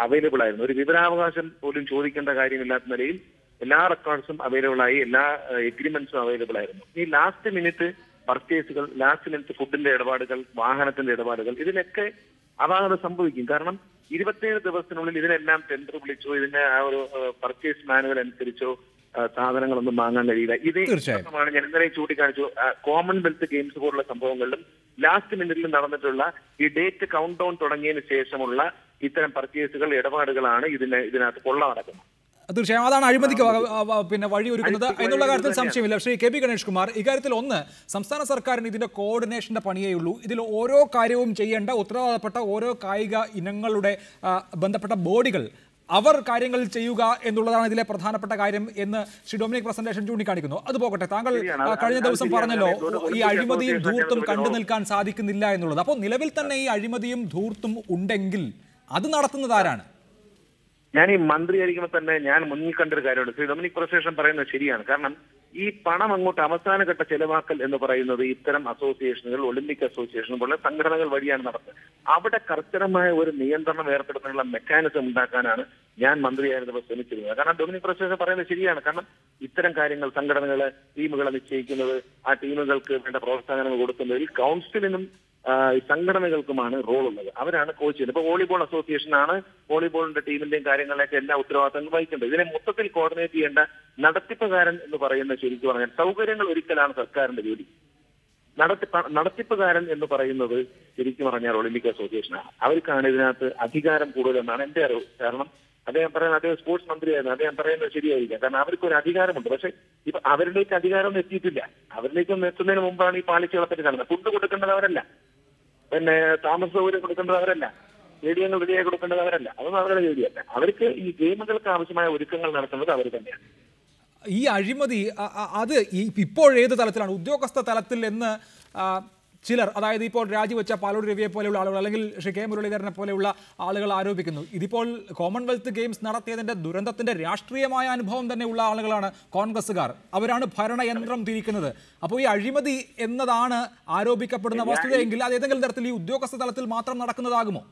അവൈലബിൾ ആയിരുന്നു. ഒരു വിവരാവകാശം പോലും ചോദിക്കേണ്ട കാര്യമില്ലാത്ത നിലയിൽ എല്ലാ റെക്കോർഡ്സും അവൈലബിൾ ആയി, എല്ലാ എഗ്രിമെന്റ്സും അവൈലബിൾ ആയിരുന്നു. ഈ ലാസ്റ്റ് മിനിറ്റ് പർച്ചേസുകൾ, ലാസ്റ്റ് മിനിറ്റ് ഫുഡിന്റെ ഇടപാടുകൾ, വാഹനത്തിന്റെ ഇടപാടുകൾ, ഇതിനൊക്കെ അപാകത സംഭവിക്കും. കാരണം 27 ദിവസത്തിനുള്ളിൽ ഇതിനെല്ലാം ടെൻഡർ വിളിച്ചോ, ഇതിന്റെ ആ ഒരു പർച്ചേസ് മാനുവൽ അനുസരിച്ചോ സാധനങ്ങളൊന്നും വാങ്ങാൻ കഴിയില്ല. ഇതേ പ്രശ്നമാണ് ഞാൻ ഇന്നലെ ചൂണ്ടിക്കാണിച്ചു. കോമൺവെൽത്ത് ഗെയിംസ് പോലുള്ള സംഭവങ്ങളിലും ലാസ്റ്റ് മിനിറ്റിൽ നടന്നിട്ടുള്ള ഈ ഡേറ്റ് കൗണ്ട് ഡൗൺ തുടങ്ങിയതിന് ശേഷമുള്ള ഇത്തരം പർച്ചേസുകൾ, ഇടപാടുകളാണ് ഇതിനകത്ത് കൊള്ള നടക്കുന്നത്. തീർച്ചയായും അതാണ് അഴിമതിക്ക് പിന്നെ വഴിയൊരുക്കുന്നത് എന്നുള്ള കാര്യത്തിൽ സംശയമില്ല. ശ്രീ കെ പി ഗണേഷ് കുമാർ, ഇക്കാര്യത്തിൽ ഒന്ന്, സംസ്ഥാന സർക്കാരിന് ഇതിന്റെ കോർഡിനേഷന്റെ പണിയേ ഉള്ളൂ. ഇതിൽ ഓരോ കാര്യവും ചെയ്യേണ്ട ഉത്തരവാദപ്പെട്ട ഓരോ കായിക ഇനങ്ങളുടെ ബന്ധപ്പെട്ട ബോഡികൾ അവർ കാര്യങ്ങൾ ചെയ്യുക എന്നുള്ളതാണ് ഇതിലെ പ്രധാനപ്പെട്ട കാര്യം എന്ന് ശ്രീ ഡൊമിനിക് പ്രസന്റേഷൻ ചൂണ്ടിക്കാണിക്കുന്നു. അത് പോകട്ടെ, താങ്കൾ കഴിഞ്ഞ ദിവസം പറഞ്ഞല്ലോ ഈ അഴിമതിയും ധൂർത്തും കണ്ടു നിൽക്കാൻ സാധിക്കുന്നില്ല എന്നുള്ളത്. അപ്പോൾ നിലവിൽ തന്നെ ഈ അഴിമതിയും ധൂർത്തും ഉണ്ടെങ്കിൽ അത് നടത്തുന്നത് ആരാണ്? ഞാൻ ഈ മന്ത്രിയായിരിക്കുമ്പോൾ തന്നെ ഞാൻ മുന്നിൽ കണ്ടൊരു കാര്യമുണ്ട്. ശ്രീ ഡൊമിനിക് പ്രസേഷൻ പറയുന്നത് ശരിയാണ്. കാരണം ഈ പണം അങ്ങോട്ട് അവസാനഘട്ട ചെലവാക്കൽ എന്ന് പറയുന്നത് ഇത്തരം അസോസിയേഷനുകൾ, ഒളിമ്പിക് അസോസിയേഷൻ പോലുള്ള സംഘടനകൾ വഴിയാണ് നടത്തുന്നത്. അവിടെ കർശനമായ ഒരു നിയന്ത്രണം ഏർപ്പെടുത്താനുള്ള മെക്കാനിസം ഉണ്ടാക്കാനാണ് ഞാൻ മന്ത്രിയായിരുന്നപ്പോൾ ശ്രമിച്ചിരുന്നത്. കാരണം ഡൊമിനിക് പ്രസേഷൻ പറയുന്നത് ശരിയാണ്. കാരണം ഇത്തരം കാര്യങ്ങൾ, സംഘടനകളെ, ടീമുകളെ നിശ്ചയിക്കുന്നത്, ആ ടീമുകൾക്ക് വേണ്ട പ്രോത്സാഹനങ്ങൾ കൊടുക്കുന്നതിൽ കൗൺസിലിനും സംഘടനകൾക്കുമാണ് റോൾ ഉള്ളത്. അവരാണ് കോച്ച് ചെയ്യുന്നത്. ഇപ്പൊ വോളിബോൾ അസോസിയേഷൻ ആണ് വോളിബോളിന്റെ ടീമിന്റെയും കാര്യങ്ങളിലേക്ക് എല്ലാ ഉത്തരവാദിത്തങ്ങളും വഹിക്കേണ്ടത്. ഇതിനെ മൊത്തത്തിൽ കോർഡിനേറ്റ് ചെയ്യേണ്ട നടത്തിപ്പുകാരൻ എന്ന് പറയുന്നത് ശരിക്കും പറഞ്ഞാൽ സൗകര്യങ്ങൾ ഒരുക്കലാണ് സർക്കാരിന്റെ ജോലി. നടത്തിപ്പുകാരൻ എന്ന് പറയുന്നത് ശരിക്കും പറഞ്ഞാൽ ഒളിമ്പിക് അസോസിയേഷനാണ്. അവർക്കാണ് ഇതിനകത്ത് അധികാരം കൂടുതലെന്നാണ് എന്റെ അറിവ്. കാരണം അദ്ദേഹം സ്പോർട്സ് മന്ത്രിയായിരുന്നു. അദ്ദേഹം പറയുന്നത് ശരിയായിരിക്കാം. കാരണം അവർക്കൊരു അധികാരമുണ്ട്. പക്ഷെ ഇപ്പൊ അവരിലേക്ക് അധികാരമൊന്നും എത്തിയിട്ടില്ല. അവരിലേക്കൊന്നും എത്തുന്നതിന് മുമ്പാണ് ഈ പാളിച്ചകളൊക്കെ കാണുന്നത്. ഫുഡ് കൊടുക്കേണ്ടത് അവരല്ല, പിന്നെ താമസ സൗകര്യം കൊടുക്കേണ്ടത് അവരല്ല, സ്റ്റേഡിയങ്ങൾ റെഡിയായി കൊടുക്കേണ്ടത് അവരല്ല. അതൊന്നും അവരുടെ ജോലിയല്ല. അവർക്ക് ഈ ഗെയിമുകൾക്ക് ആവശ്യമായ ഒരുക്കങ്ങൾ നടത്തുന്നത് അവർ തന്നെയാണ്. ഈ അഴിമതി അത് ഇപ്പോൾ ഏത് തലത്തിലാണ്? ഉദ്യോഗസ്ഥ തലത്തിൽ എന്ന് ചിലർ, അതായത് ഇപ്പോൾ രാജിവെച്ച പാലോട് രവിയെ പോലെയുള്ള ആളുകൾ അല്ലെങ്കിൽ ശ്രീ കെ മുരളീധരനെ പോലെയുള്ള ആളുകൾ ആരോപിക്കുന്നു. ഇതിപ്പോൾ കോമൺവെൽത്ത് ഗെയിംസ് നടത്തിയതിന്റെ ദുരന്തത്തിന്റെ രാഷ്ട്രീയമായ അനുഭവം തന്നെയുള്ള ആളുകളാണ് കോൺഗ്രസ്സുകാർ. അവരാണ് ഭരണയന്ത്രം തിരിക്കുന്നത്. അപ്പോൾ ഈ അഴിമതി എന്നതാണ് ആരോപിക്കപ്പെടുന്ന വസ്തുതയെങ്കിൽ അത് ഏതെങ്കിലും തരത്തിൽ ഈ ഉദ്യോഗസ്ഥ തലത്തിൽ മാത്രം നടക്കുന്നതാകുമോ?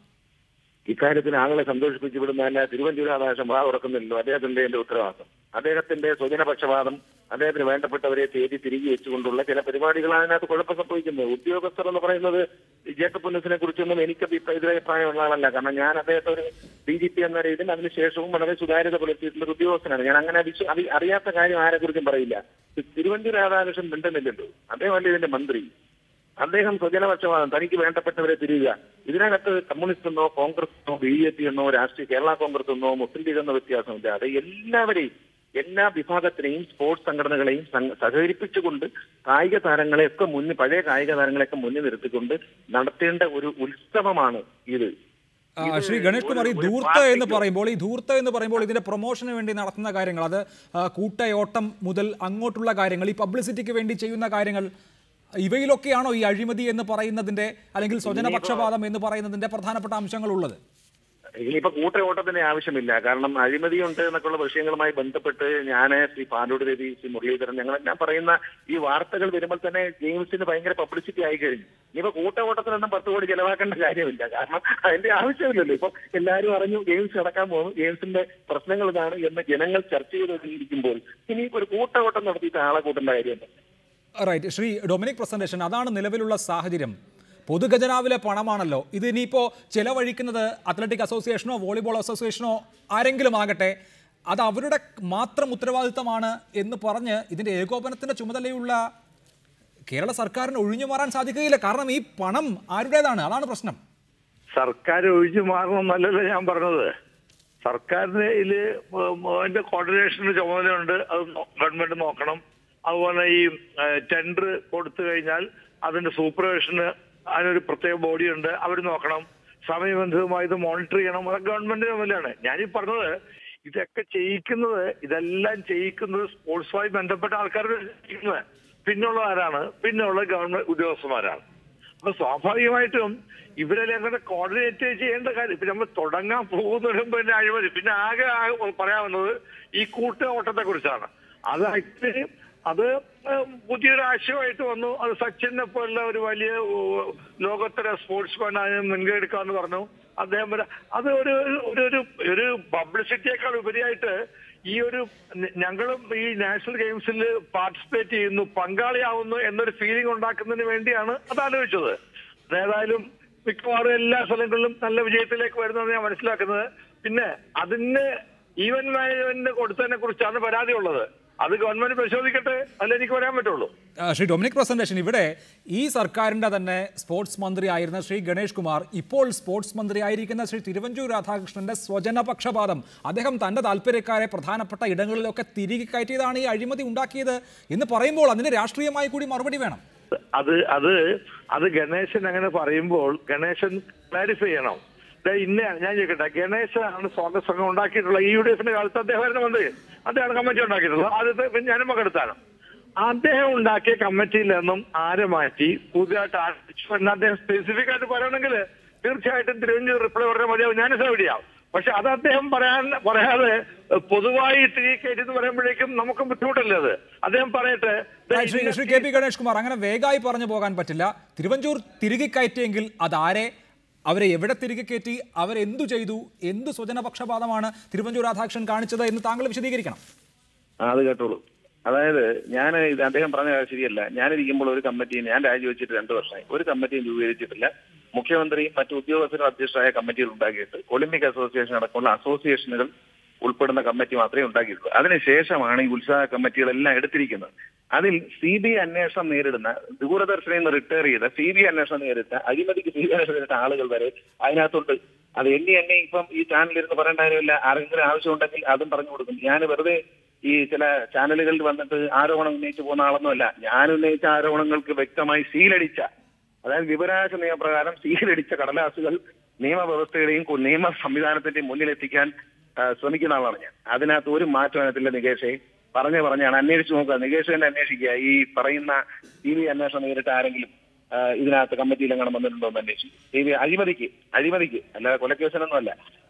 ഇക്കാര്യത്തിൽ ആളുകളെ സന്തോഷിപ്പിച്ചു വിടുന്നതല്ല തിരുവഞ്ചൂർ രാധാകൃഷ്ണൻ വാ തുറക്കുന്നില്ലല്ലോ. അദ്ദേഹത്തിന്റെ ഉത്തരവാദിത്വം, അദ്ദേഹത്തിന്റെ സ്വജനപക്ഷപാതം, അദ്ദേഹത്തിന് വേണ്ടപ്പെട്ടവരെ തേടി തിരികെ വെച്ചുകൊണ്ടുള്ള ചില പരിപാടികളാണ് അതിനകത്ത് കുഴപ്പം സംഭവിക്കുന്നത്. ഉദ്യോഗസ്ഥർ എന്ന് പറയുന്നത് ജേക്കബ് പുന്നസിനെ കുറിച്ചൊന്നും എനിക്ക് എതിരഭിപ്രായമുള്ള ആളല്ല. കാരണം ഞാൻ അദ്ദേഹത്തെ ഒരു DGP എന്ന രീതിയിൽ അതിനുശേഷവും വളരെ സുതാര്യത പുലർത്തിയിട്ടുള്ള ഒരു ഉദ്യോഗസ്ഥനാണ്. ഞാൻ അങ്ങനെ അറിയാത്ത കാര്യം ആരെക്കുറിച്ചും പറയില്ല. തിരുവഞ്ചൂർ രാധാകൃഷ്ണൻ മിണ്ടുന്നില്ലല്ലോ, അദ്ദേഹമല്ല ഇതിന്റെ മന്ത്രി. അദ്ദേഹം സ്വജനപക്ഷപാതം, തനിക്ക് വേണ്ടപ്പെട്ടവരെ തിരിയുക. ഇതിനകത്ത് കമ്മ്യൂണിസ്റ്റ് എന്നോ കോൺഗ്രസ് എന്നോ BJP എന്നോ രാഷ്ട്രീയ കേരള കോൺഗ്രസ് എന്നോ മുസ്ലിം ലീഗ് എന്നോ വ്യത്യാസമില്ല. അത് എല്ലാവരെയും, എല്ലാ വിഭാഗത്തിനെയും സ്പോർട്സ് സംഘടനകളെയും സഹകരിപ്പിച്ചുകൊണ്ട് കായിക താരങ്ങളെയൊക്കെ പഴയ കായിക താരങ്ങളെയൊക്കെ മുന്നിൽ നിർത്തിക്കൊണ്ട് നടത്തേണ്ട ഒരു ഉത്സവമാണ് ഇത്. ശ്രീ ഗണേഷ് കുമാർ, ഈ ധൂർത്ത് എന്ന് പറയുമ്പോൾ ഇതിന്റെ പ്രൊമോഷന് വേണ്ടി നടത്തുന്ന കാര്യങ്ങൾ, അത് കൂട്ടയോട്ടം മുതൽ അങ്ങോട്ടുള്ള കാര്യങ്ങൾ, ഈ പബ്ലിസിറ്റിക്ക് വേണ്ടി ചെയ്യുന്ന കാര്യങ്ങൾ, ഇവയിലൊക്കെയാണോ ഈ അഴിമതി എന്ന് പറയുന്നതിന്റെ അല്ലെങ്കിൽ സ്വജനപക്ഷപാതം എന്ന് പറയുന്നതിന്റെ പ്രധാനപ്പെട്ട അംശങ്ങൾ ഉള്ളത്? ഇനിയിപ്പോ കൂട്ടയോട്ടത്തിന്റെ ആവശ്യമില്ല. കാരണം അഴിമതിയുണ്ട് എന്നൊക്കെയുള്ള വിഷയങ്ങളുമായി ബന്ധപ്പെട്ട് ഞാൻ ശ്രീ പാലോട് രവി, ശ്രീ മുരളീധരൻ, ഞങ്ങളെല്ലാം പറയുന്ന ഈ വാർത്തകൾ വരുമ്പോൾ തന്നെ ഗെയിംസിന് ഭയങ്കര പബ്ലിസിറ്റി ആയി കഴിഞ്ഞു. ഇനിയിപ്പോ കൂട്ടയോട്ടത്തിനൊന്നും 10 കോടി ചെലവാക്കേണ്ട കാര്യമില്ല. കാരണം അതിന്റെ ആവശ്യമില്ലല്ലോ. ഇപ്പൊ എല്ലാവരും അറിഞ്ഞു ഗെയിംസ് നടക്കാൻ പോകുന്നു, ഗെയിംസിന്റെ പ്രശ്നങ്ങൾ ഇതാണ് എന്ന് ജനങ്ങൾ ചർച്ച ചെയ്തുകൊണ്ടിരിക്കുമ്പോൾ ഇനി ഒരു കൂട്ടയോട്ടം നടത്തിയിട്ട് ആളെ കൂട്ടേണ്ട കാര്യമുണ്ട്. റൈറ്റ്. ശ്രീ ഡൊമിനിക് പ്രസന്റേഷൻ, അതാണ് നിലവിലുള്ള സാഹചര്യം. പൊതുഖജനാവിലെ പണമാണല്ലോ ഇത്. ഇനിയിപ്പോൾ ചെലവഴിക്കുന്നത് അത്ലറ്റിക് അസോസിയേഷനോ വോളിബോൾ അസോസിയേഷനോ ആരെങ്കിലും ആകട്ടെ, അത് അവരുടെ മാത്രം ഉത്തരവാദിത്തമാണ് എന്ന് പറഞ്ഞ് ഇതിൻ്റെ ഏകോപനത്തിൻ്റെ ചുമതലയുള്ള കേരള സർക്കാരിന് ഒഴിഞ്ഞു മാറാൻ സാധിക്കുകയില്ല. കാരണം ഈ പണം ആരുടേതാണ്? അതാണ് പ്രശ്നം. സർക്കാർ ഒഴിഞ്ഞു മാറണമെന്നല്ലല്ലോ ഞാൻ പറഞ്ഞത്. സർക്കാരിന് ഇതിൽ അതിന്റെ കോർഡിനേഷന് ചുമതലയുണ്ട്. അത് ഗവൺമെന്റ് നോക്കണം. അതുപോലെ ഈ ടെൻഡർ കൊടുത്തു കഴിഞ്ഞാൽ അതിന്റെ സൂപ്പർവിഷന് അതിനൊരു പ്രത്യേക ബോഡിയുണ്ട്, അവർ നോക്കണം. സമയബന്ധിതമായി ഇത് മോണിറ്റർ ചെയ്യണം. അത് ഗവൺമെന്റ് ചുമതലയാണ്. ഞാനീ പറഞ്ഞത് ഇതെല്ലാം ചെയ്യിക്കുന്നത് സ്പോർട്സുമായി ബന്ധപ്പെട്ട ആൾക്കാർ ചെയ്യുന്നത്. പിന്നുള്ള ആരാണ്? പിന്നുള്ള ഗവൺമെന്റ് ഉദ്യോഗസ്ഥന്മാരാണ്. അപ്പൊ സ്വാഭാവികമായിട്ടും ഇവരെല്ലാം അങ്ങനെ കോർഡിനേറ്റ് ചെയ്യേണ്ട കാര്യം. ഇപ്പൊ നമ്മൾ തുടങ്ങാൻ പോകുന്നതിന് മുമ്പ് തന്നെ അഴിമതി. പിന്നെ ആകെ പറയാവുന്നത് ഈ കൂട്ടയോട്ടത്തെ കുറിച്ചാണ്. അത് പുതിയൊരു ആശയമായിട്ട് വന്നു. അത് സച്ചിനെ പോലുള്ള ഒരു വലിയ ലോകോത്തര സ്പോർട്സ്മാൻ അതിന് മുൻകൈ എടുക്കാന്ന് പറഞ്ഞു അദ്ദേഹം. അത് ഒരു പബ്ലിസിറ്റിയേക്കാൾ ഉപരിയായിട്ട് ഞങ്ങളും ഈ നാഷണൽ ഗെയിംസിൽ പാർട്ടിസിപ്പേറ്റ് ചെയ്യുന്നു, പങ്കാളിയാവുന്നു എന്നൊരു ഫീലിംഗ് ഉണ്ടാക്കുന്നതിന് വേണ്ടിയാണ് അത് ആലോചിച്ചത്. ഏതായാലും മിക്കവാറും എല്ലാ സ്ഥലങ്ങളിലും നല്ല വിജയത്തിലേക്ക് വരുന്നതെന്ന് ഞാൻ മനസ്സിലാക്കുന്നത്. പിന്നെ അതിന് ഈവന്റ് മാനേജ്മെന്റിന് കൊടുത്തതിനെ കുറിച്ചാണ് പരാതി ഉള്ളത്. അത് ഗവൺമെന്റ് പരിശോധിക്കട്ടെ, അല്ല എനിക്ക് പറയാൻ പറ്റുള്ളൂ. ശ്രീ ഡൊമിനിക് പ്രസന്റേഷൻ, ഇവിടെ ഈ സർക്കാരിന്റെ തന്നെ സ്പോർട്സ് മന്ത്രി ആയിരുന്ന ശ്രീ ഗണേഷ് കുമാർ, ഇപ്പോൾ സ്പോർട്സ് മന്ത്രി ആയിരിക്കുന്ന ശ്രീ തിരുവഞ്ചൂർ രാധാകൃഷ്ണന്റെ സ്വജനപക്ഷപാതം, അദ്ദേഹം തന്റെ താല്പര്യക്കാരെ പ്രധാനപ്പെട്ട ഇടങ്ങളിലൊക്കെ തിരികെ കയറ്റിയതാണ് ഈ അഴിമതി ഉണ്ടാക്കിയത് എന്ന് പറയുമ്പോൾ അതിന് രാഷ്ട്രീയമായി കൂടി മറുപടി വേണം. അത് ഗണേശൻ അങ്ങനെ പറയുമ്പോൾ ഗണേശൻ ക്ലാരിഫൈ ചെയ്യണം. ഞാൻ ചോദിക്കട്ടെ, ഗണേശനാണ് സ്വാഗത സംഘം ഉണ്ടാക്കിയിട്ടുള്ള ഈ UDF കാലത്ത് അദ്ദേഹം മന്ത്രി, അദ്ദേഹമാണ് കമ്മിറ്റി ഉണ്ടാക്കിയിട്ടുള്ളത്. ആദ്യത്തെ ഞാനും പങ്കെടുത്താണ്. അദ്ദേഹം ഉണ്ടാക്കിയ കമ്മിറ്റിയിൽ നിന്നും ആരെ മാറ്റി പുതിയതായിട്ട് ആരംഭിച്ചു അദ്ദേഹം സ്പെസിഫിക് ആയിട്ട് പറയണമെങ്കിൽ തീർച്ചയായിട്ടും തിരുവഞ്ചൂർ റിപ്ലൈ പറഞ്ഞാൽ മതിയാവും, ഞാൻ സൗകര്യം. പക്ഷെ അത് അദ്ദേഹം പറയാതെ പൊതുവായി തിരികെ കയറ്റി പറയുമ്പോഴേക്കും നമുക്ക് ബുദ്ധിമുട്ടല്ലേ അത്. അദ്ദേഹം പറയട്ടെ. ശ്രീ KP ഗണേഷ് കുമാർ, അങ്ങനെ വേഗമായി പറഞ്ഞു പോകാൻ പറ്റില്ല. തിരുവഞ്ചൂർ തിരികെ കയറ്റിയെങ്കിൽ അതാരെ, അവരെ എവിടെ തിരികെ കയറ്റി, അവരെന്തു ചെയ്തു, എന്ത് സ്വജനപക്ഷപാതമാണ് തിരുവഞ്ചൂർ രാധാകൃഷ്ണൻ കാണിച്ചത് എന്ന് താങ്കൾ വിശദീകരിക്കണം. അത് കേട്ടോളൂ. അതായത് അദ്ദേഹം പറഞ്ഞ കാര്യം ശരിയല്ല. ഞാനിരിക്കുമ്പോൾ ഒരു കമ്മിറ്റി, ഞാൻ രാജിവെച്ചിട്ട് 2 വർഷമായി, ഒരു കമ്മിറ്റിയും രൂപീകരിച്ചിട്ടില്ല. മുഖ്യമന്ത്രിയും മറ്റു ഉദ്യോഗസ്ഥരും അധ്യക്ഷരായ കമ്മിറ്റികൾ ഉണ്ടാക്കിയിട്ട് ഒളിമ്പിക് അസോസിയേഷൻ അടക്കമുള്ള അസോസിയേഷനുകൾ ഉൾപ്പെടുന്ന കമ്മിറ്റി മാത്രമേ ഉണ്ടാക്കിയിട്ടുള്ളൂ. അതിനുശേഷമാണ് ഈ ഉത്സാഹ കമ്മിറ്റികളെല്ലാം എടുത്തിരിക്കുന്നത്. അതിൽ CBI അന്വേഷണം നേരിടുന്ന, ദൂരദർശനിൽ നിന്ന് റിട്ടയർ ചെയ്ത CBI അന്വേഷണം നേരിട്ട, അഴിമതിക്ക് CBI അന്വേഷണം നേരിട്ട ആളുകൾ വരെ അതിനകത്തുണ്ട്. അത് എന്നെ ഇപ്പം ഈ ചാനലിൽ ഇരുന്ന് പറയേണ്ട കാര്യമില്ല. ആരെങ്കിലും ആവശ്യമുണ്ടെങ്കിൽ അതും പറഞ്ഞു കൊടുക്കും. ഞാൻ വെറുതെ ഈ ചില ചാനലുകളിൽ വന്നിട്ട് ആരോപണം ഉന്നയിച്ചു പോകുന്ന ആളൊന്നുമല്ല. ഞാൻ ഉന്നയിച്ച ആരോപണങ്ങൾക്ക് വ്യക്തമായി സീലടിച്ച, അതായത് വിവരാവകാശ നിയമപ്രകാരം സീലടിച്ച കടലാസുകൾ നിയമവ്യവസ്ഥയുടെയും നിയമ സംവിധാനത്തിന്റെയും മുന്നിലെത്തിക്കാൻ ശ്രമിക്കുന്ന ആളാണ് ഞാൻ. അതിനകത്ത് ഒരു മാറ്റം അതിനകത്തില്ല. നികേഷെ പറഞ്ഞാണ് അന്വേഷിച്ചു നോക്കുക. നികേഷ് തന്നെ അന്വേഷിക്കുക. ഈ പറയുന്ന CBI അന്വേഷണം നേരിട്ട് ആരെങ്കിലും ഇതിനകത്ത് കമ്മിറ്റിയിൽ എങ്ങനെ വന്നിട്ടുണ്ടോ എന്ന് അന്വേഷിക്കും. CBI അഴിമതിക്ക് അല്ലാതെ കൊലക്കേസിനൊന്നും അല്ല.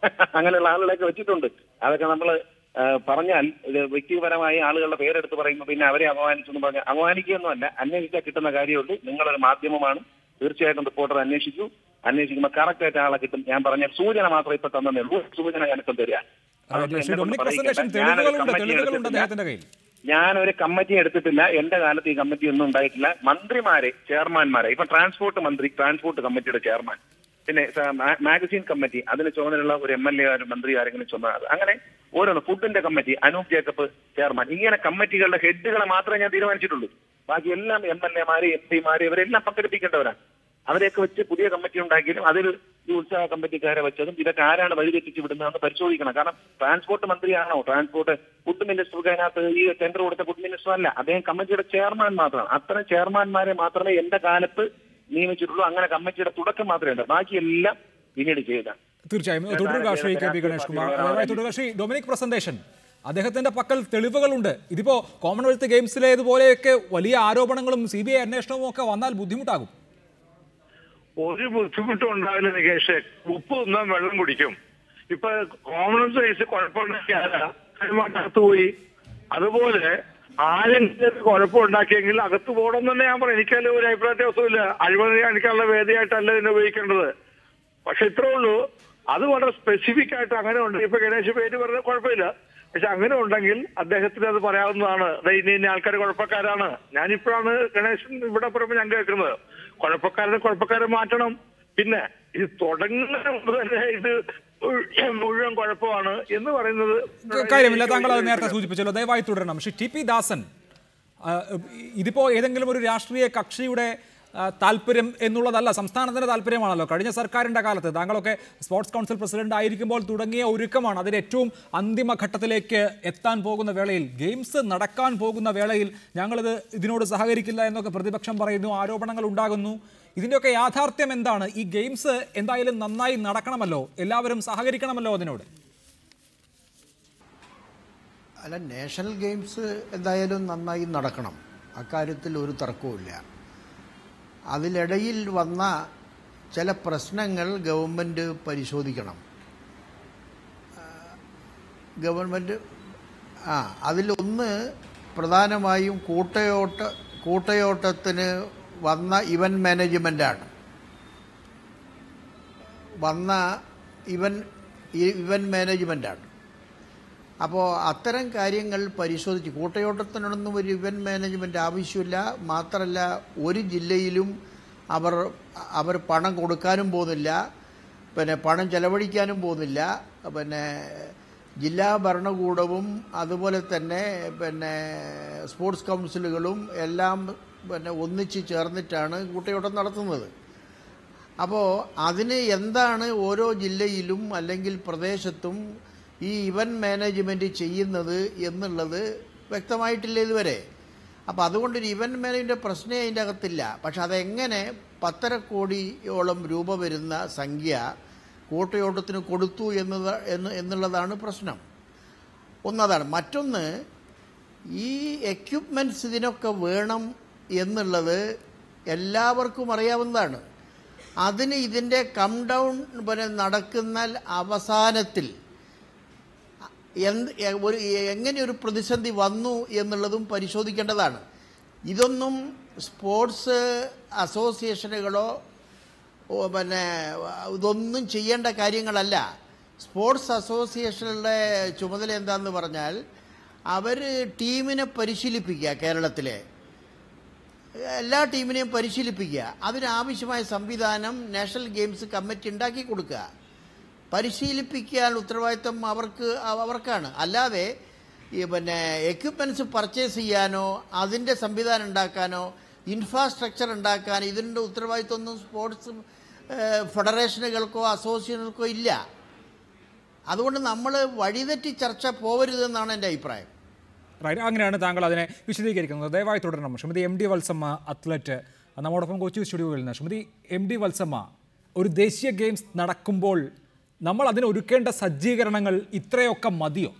അങ്ങനെയുള്ള ആളുകളൊക്കെ വെച്ചിട്ടുണ്ട്. അതൊക്കെ നമ്മൾ പറഞ്ഞാൽ ഇത് വ്യക്തിപരമായി ആളുകളുടെ പേരെടുത്ത് പറയുമ്പോൾ പിന്നെ അവരെ അപമാനിച്ചെന്ന് പറഞ്ഞാൽ അപമാനിക്കുകയൊന്നും അല്ല. അന്വേഷിച്ചാൽ കിട്ടുന്ന കാര്യമുള്ളൂ. നിങ്ങളൊരു മാധ്യമമാണ്, തീർച്ചയായിട്ടും റിപ്പോർട്ടർ അന്വേഷിക്കൂ. അന്വേഷിക്കുമ്പോൾ കറക്റ്റ് ആയിട്ട് ആളെ കിട്ടും. ഞാൻ പറഞ്ഞ സൂചന മാത്രം ഇപ്പൊ തന്നെ സൂചന ഞാനിപ്പം തരാം. ഞാനൊരു കമ്മിറ്റി എടുത്തിട്ടില്ല. എന്റെ കാലത്ത് ഈ കമ്മിറ്റി ഒന്നും ഉണ്ടായിട്ടില്ല. മന്ത്രിമാരെ, ചെയർമാൻമാരെ, ഇപ്പൊ ട്രാൻസ്പോർട്ട് മന്ത്രി, ട്രാൻസ്പോർട്ട് കമ്മിറ്റിയുടെ ചെയർമാൻ, പിന്നെ മാഗസീൻ കമ്മിറ്റി, അതിന് ചുമതലയുള്ള ഒരു MLA മന്ത്രി ആരെങ്കിലും ചുമതല, അങ്ങനെ ഓരോന്ന്. ഫുഡിന്റെ കമ്മിറ്റി അനൂപ് ജേക്കബ് ചെയർമാൻ. ഇങ്ങനെ കമ്മിറ്റികളുടെ ഹെഡുകളെ മാത്രമേ ഞാൻ തീരുമാനിച്ചിട്ടുള്ളൂ. ബാക്കി എല്ലാം MLA മാര്, MP ഇവരെല്ലാം പങ്കെടുപ്പിക്കേണ്ടവരാണ്. അവരെയൊക്കെ വെച്ച് പുതിയ കമ്മിറ്റി ഉണ്ടാക്കിയാലും അതിൽ ഈ ഉത്സാഹ കമ്മിറ്റിക്കാരെ വെച്ചതും ഇതൊക്കെ ആരാണ് വഴിതെറ്റിച്ച് വിടുന്നതെന്ന് പരിശോധിക്കണം. കാരണം ട്രാൻസ്പോർട്ട് മന്ത്രിയാണോ, ട്രാൻസ്പോർട്ട് ഫുഡ് മിനിസ്റ്റർക്ക് അതിനകത്ത് ഈ ടെൻഡർ കൊടുത്ത ഫുഡ് മിനിസ്റ്റർ അല്ല, അദ്ദേഹം കമ്മിറ്റിയുടെ ചെയർമാൻ മാത്രമാണ്. അത്തരം ചെയർമാൻമാരെ മാത്രമേ എന്റെ കാലത്ത് നിയമിച്ചിട്ടുള്ളൂ. അങ്ങനെ കമ്മിറ്റിയുടെ തുടക്കം മാത്രമേ ഉണ്ട്, ബാക്കിയെല്ലാം പിന്നീട് ചെയ്ത. തീർച്ചയായും തുടരുക ശ്രീ കെ പി ഗണേഷ് കുമാർ. തുടരുക ശ്രീ ഡൊമിനിക് പ്രസന്റേഷൻ. അദ്ദേഹത്തിന്റെ പക്കൽ തെളിവുകളുണ്ട്. ഇതിപ്പോ കോമൺവെൽത്ത് ഗെയിംസിലേതുപോലെയൊക്കെ വലിയ ആരോപണങ്ങളും CBI അന്വേഷണവും ഒക്കെ വന്നാൽ ബുദ്ധിമുട്ടാകും. ഒരു ബുദ്ധിമുട്ടും ഉണ്ടാവില്ല നികേഷ്. ഉപ്പ് തിന്നാൻ വെള്ളം കുടിക്കും. ഇപ്പൊ കോമൺവെൽത്ത് ഗെയിംസ് കുഴപ്പമുണ്ടാക്കിയാലകത്ത് പോയി, അതുപോലെ ആരെങ്കിലും കുഴപ്പമുണ്ടാക്കിയെങ്കിൽ അകത്ത് പോകണം തന്നെ ഞാൻ പറയാം. എനിക്കല്ല ഒരു അഭിപ്രായ വ്യത്യാസമില്ല. അഴിമതി കാണിക്കാനുള്ള വേദിയായിട്ടല്ല ഇതിനെ ഉപയോഗിക്കേണ്ടത്. പക്ഷെ ഇത്രേ ഉള്ളൂ, അത് വളരെ സ്പെസിഫിക് ആയിട്ട് അങ്ങനെ ഉണ്ട്. ഇപ്പൊ ഗണേശ് പേര് പറഞ്ഞ കുഴപ്പമില്ല. പക്ഷെ അങ്ങനെ ഉണ്ടെങ്കിൽ അദ്ദേഹത്തിന് അത് പറയാവുന്നതാണ്. ഇനി ആൾക്കാർ കുഴപ്പക്കാരാണ്. ഞാനിപ്പോഴാണ് ഗണേശൻ ഇവിടെ പറയുമ്പോൾ ഞാൻ കേൾക്കുന്നത്. കുഴപ്പക്കാരെ മാറ്റണം. പിന്നെ ഇത് തുടങ്ങുന്നതിന് മുമ്പ് തന്നെ ഇത് മുഴുവൻ കുഴപ്പമാണ് എന്ന് പറയുന്നത് കാര്യമില്ല. താങ്കൾ അത് നേരത്തെ സൂചിപ്പിച്ചല്ലോ, ദയവായി തുടരണം. ശ്രീ TP ദാസൻ, ഇതിപ്പോ ഏതെങ്കിലും ഒരു രാഷ്ട്രീയ കക്ഷിയുടെ താല്പര്യം എന്നുള്ളതല്ല, സംസ്ഥാനത്തിന്റെ താല്പര്യമാണല്ലോ. കഴിഞ്ഞ സർക്കാരിന്റെ കാലത്ത് താങ്കളൊക്കെ സ്പോർട്സ് കൗൺസിൽ പ്രസിഡന്റ് ആയിരിക്കുമ്പോൾ തുടങ്ങിയ ഒരുക്കമാണ്. അതിന് ഏറ്റവും അന്തിമ ഘട്ടത്തിലേക്ക് എത്താൻ പോകുന്ന വേളയിൽ, ഗെയിംസ് നടക്കാൻ പോകുന്ന വേളയിൽ ഇതിനോട് സഹകരിക്കില്ല എന്നൊക്കെ പ്രതിപക്ഷം പറയുന്നു, ആരോപണങ്ങൾ ഉണ്ടാകുന്നു. ഇതിൻ്റെയൊക്കെ യാഥാർത്ഥ്യം എന്താണ്? ഈ ഗെയിംസ് എന്തായാലും നന്നായി നടക്കണമല്ലോ, എല്ലാവരും സഹകരിക്കണമല്ലോ അതിനോട്. അല്ല, നാഷണൽ ഗെയിംസ് എന്തായാലും നന്നായി നടക്കണം, അക്കാര്യത്തിൽ ഒരു തർക്കവുമില്ല. അതിലിടയിൽ വന്ന ചില പ്രശ്നങ്ങൾ ഗവൺമെൻറ് പരിശോധിക്കണം. ഗവൺമെൻറ് അതിലൊന്ന് പ്രധാനമായും കൂട്ടയോട്ടത്തിന് വന്ന ഇവന്റ് മാനേജ്മെൻറ്റാണ്. ഇവന്റ് മാനേജ്മെൻറ്റാണ്. അപ്പോൾ അത്തരം കാര്യങ്ങൾ പരിശോധിച്ച്, കൂട്ടയോട്ടത്തിനൊന്നും ഒരു ഇവന്റ് മാനേജ്മെൻറ്റ് ആവശ്യമില്ല. മാത്രമല്ല, ഒരു ജില്ലയിലും അവർ പണം കൊടുക്കാനും പോകുന്നില്ല, പിന്നെ പണം ചെലവഴിക്കാനും പോകുന്നില്ല. പിന്നെ ജില്ലാ ഭരണകൂടവും അതുപോലെ തന്നെ പിന്നെ സ്പോർട്സ് കൗൺസിലുകളും എല്ലാം പിന്നെ ഒന്നിച്ച് ചേർന്നിട്ടാണ് കൂട്ടയോട്ടം നടത്തുന്നത്. അപ്പോൾ അതിന് എന്താണ് ഓരോ ജില്ലയിലും അല്ലെങ്കിൽ പ്രദേശത്തും ഈ ഇവന്റ് മാനേജ്മെൻറ്റ് ചെയ്യുന്നത് എന്നുള്ളത് വ്യക്തമായിട്ടില്ല ഇതുവരെ. അപ്പോൾ അതുകൊണ്ടൊരു ഇവന്റ് മാനേജ്മെൻറ്റ് പ്രശ്നമേ അതിൻ്റെ അകത്തില്ല. പക്ഷെ അതെങ്ങനെ 1.5 കോടിയോളം രൂപ വരുന്ന സംഖ്യ കൂട്ടയോട്ടത്തിന് കൊടുത്തു എന്നുള്ളതാണ് പ്രശ്നം. ഒന്നതാണ്. മറ്റൊന്ന്, ഈ എക്യുപ്മെൻറ്റ്സ് ഇതിനൊക്കെ വേണം എന്നുള്ളത് എല്ലാവർക്കും അറിയാവുന്നതാണ്. അതിന് ഇതിൻ്റെ കം ഡൗൺ നടക്കുന്ന അവസാനത്തിൽ എങ്ങനെ ഒരു പ്രതിസന്ധി വന്നു എന്നുള്ളതും പരിശോധിക്കേണ്ടതാണ്. ഇതൊന്നും സ്പോർട്സ് അസോസിയേഷനുകളോ പിന്നെ ഇതൊന്നും ചെയ്യേണ്ട കാര്യങ്ങളല്ല. സ്പോർട്സ് അസോസിയേഷനുകളുടെ ചുമതല എന്താണെന്ന് പറഞ്ഞാൽ, അവർ ടീമിനെ പരിശീലിപ്പിക്കുക, കേരളത്തിലെ എല്ലാ ടീമിനെയും പരിശീലിപ്പിക്കുക. അതിനാവശ്യമായ സംവിധാനം നാഷണൽ ഗെയിംസ് കമ്മിറ്റി ഉണ്ടാക്കി കൊടുക്കുക. പരിശീലിപ്പിക്കാൻ ഉത്തരവാദിത്വം അവർക്കാണ്. അല്ലാതെ പിന്നെ എക്യുപ്മെൻറ്റ്സ് പർച്ചേസ് ചെയ്യാനോ അതിൻ്റെ സംവിധാനം ഉണ്ടാക്കാനോ ഇൻഫ്രാസ്ട്രക്ചർ ഉണ്ടാക്കാനോ ഇതിൻ്റെ ഉത്തരവാദിത്വമൊന്നും സ്പോർട്സ് ഫെഡറേഷനുകൾക്കോ അസോസിയേഷനുകൾക്കോ ഇല്ല. അതുകൊണ്ട് നമ്മൾ വഴിതെറ്റി ചർച്ച പോകരുതെന്നാണ് എൻ്റെ അഭിപ്രായം. റൈറ്റ്, അങ്ങനെയാണ് താങ്കൾ അതിനെ വിശദീകരിക്കുന്നത്. ദയവായി തുടരണം. ശ്രീമതി MD വത്സമ്മ, അത്ലറ്റ്, നമ്മോടൊപ്പം കൊച്ചി സ്റ്റുഡിയോയിൽ നിന്ന്. ശ്രീമതി MD വത്സമ്മ, ഒരു ദേശീയ ഗെയിംസ് നടക്കുമ്പോൾ നമ്മൾ അതിന് ഒരുക്കേണ്ട സജ്ജീകരണങ്ങൾ ഇത്രയൊക്കെ മതിയോ?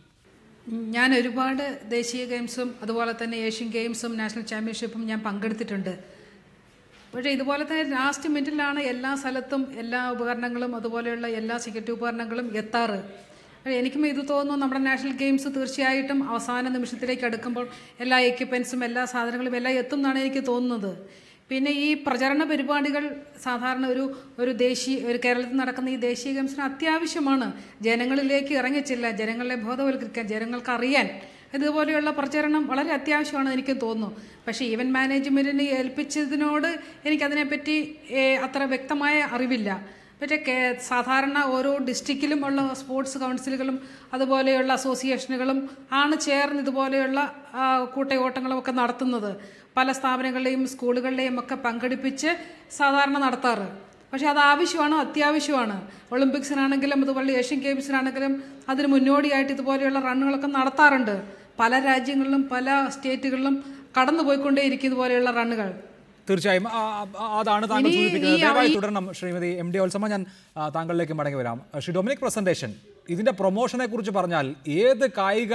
ഞാൻ ഒരുപാട് ദേശീയ ഗെയിംസും അതുപോലെ തന്നെ ഏഷ്യൻ ഗെയിംസും നാഷണൽ ചാമ്പ്യൻഷിപ്പും ഞാൻ പങ്കെടുത്തിട്ടുണ്ട്. പക്ഷേ ഇതുപോലെ തന്നെ ലാസ്റ്റ് മിനിറ്റിലാണ് എല്ലാ സ്ഥലത്തും എല്ലാ ഉപകരണങ്ങളും അതുപോലെയുള്ള എല്ലാ സെക്യൂരിറ്റി ഉപകരണങ്ങളും എത്താറ്. എനിക്കും ഇത് തോന്നുന്നു, നമ്മുടെ നാഷണൽ ഗെയിംസ് തീർച്ചയായിട്ടും അവസാന നിമിഷത്തിലേക്ക് അടുക്കുമ്പോൾ എല്ലാ എക്യുപ്മെൻസും എല്ലാ സാധനങ്ങളും എല്ലാം എത്തും എന്നാണ് എനിക്ക് തോന്നുന്നത്. പിന്നെ ഈ പ്രചരണ പരിപാടികൾ സാധാരണ ഒരു കേരളത്തിൽ നടക്കുന്ന ഈ ദേശീയ ഗെയിംസിന് അത്യാവശ്യമാണ്. ജനങ്ങളിലേക്ക് ഇറങ്ങിച്ചില്ല, ജനങ്ങളെ ബോധവൽക്കരിക്കാൻ, ജനങ്ങൾക്ക് അറിയാൻ ഇതുപോലെയുള്ള പ്രചരണം വളരെ അത്യാവശ്യമാണ് എനിക്ക് തോന്നുന്നു. പക്ഷേ ഈവൻറ്റ് മാനേജ്മെൻറ്റിന് ഏൽപ്പിച്ചതിനോട് എനിക്കതിനെപ്പറ്റി അത്ര വ്യക്തമായ അറിവില്ല. പക്ഷേ സാധാരണ ഓരോ ഡിസ്ട്രിക്റ്റിലും ഉള്ള സ്പോർട്സ് കൗൺസിലുകളും അതുപോലെയുള്ള അസോസിയേഷനുകളും ആണ് ചേർന്ന് ഇതുപോലെയുള്ള കൂട്ടയോട്ടങ്ങളും ഒക്കെ നടത്തുന്നത്. പല സ്ഥാപനങ്ങളുടെയും സ്കൂളുകളുടെയും ഒക്കെ പങ്കെടുപ്പിച്ച് സാധാരണ നടത്താറ്. പക്ഷേ അത് ആവശ്യമാണ്, അത്യാവശ്യമാണ്. ഒളിമ്പിക്സിനാണെങ്കിലും അതുപോലെ ഏഷ്യൻ ഗെയിംസിനാണെങ്കിലും അതിന് മുന്നോടിയായിട്ട് ഇതുപോലെയുള്ള റണ്ണുകളൊക്കെ നടത്താറുണ്ട്. പല രാജ്യങ്ങളിലും പല സ്റ്റേറ്റുകളിലും കടന്നുപോയിക്കൊണ്ടേയിരിക്കും ഇതുപോലെയുള്ള റണ്ണുകൾ. തീർച്ചയായും അതാണ് താങ്കൾ സൂചിപ്പിക്കുന്നത്. ദയവായി തുടരണം ശ്രീമതി MD വത്സമ്മ. ഞാൻ താങ്കളിലേക്ക് മടങ്ങി വരാം. ശ്രീ ഡൊമിനിക് പ്രസന്റേഷൻ, ഇതിൻ്റെ പ്രൊമോഷനെ കുറിച്ച് പറഞ്ഞാൽ ഏത് കായിക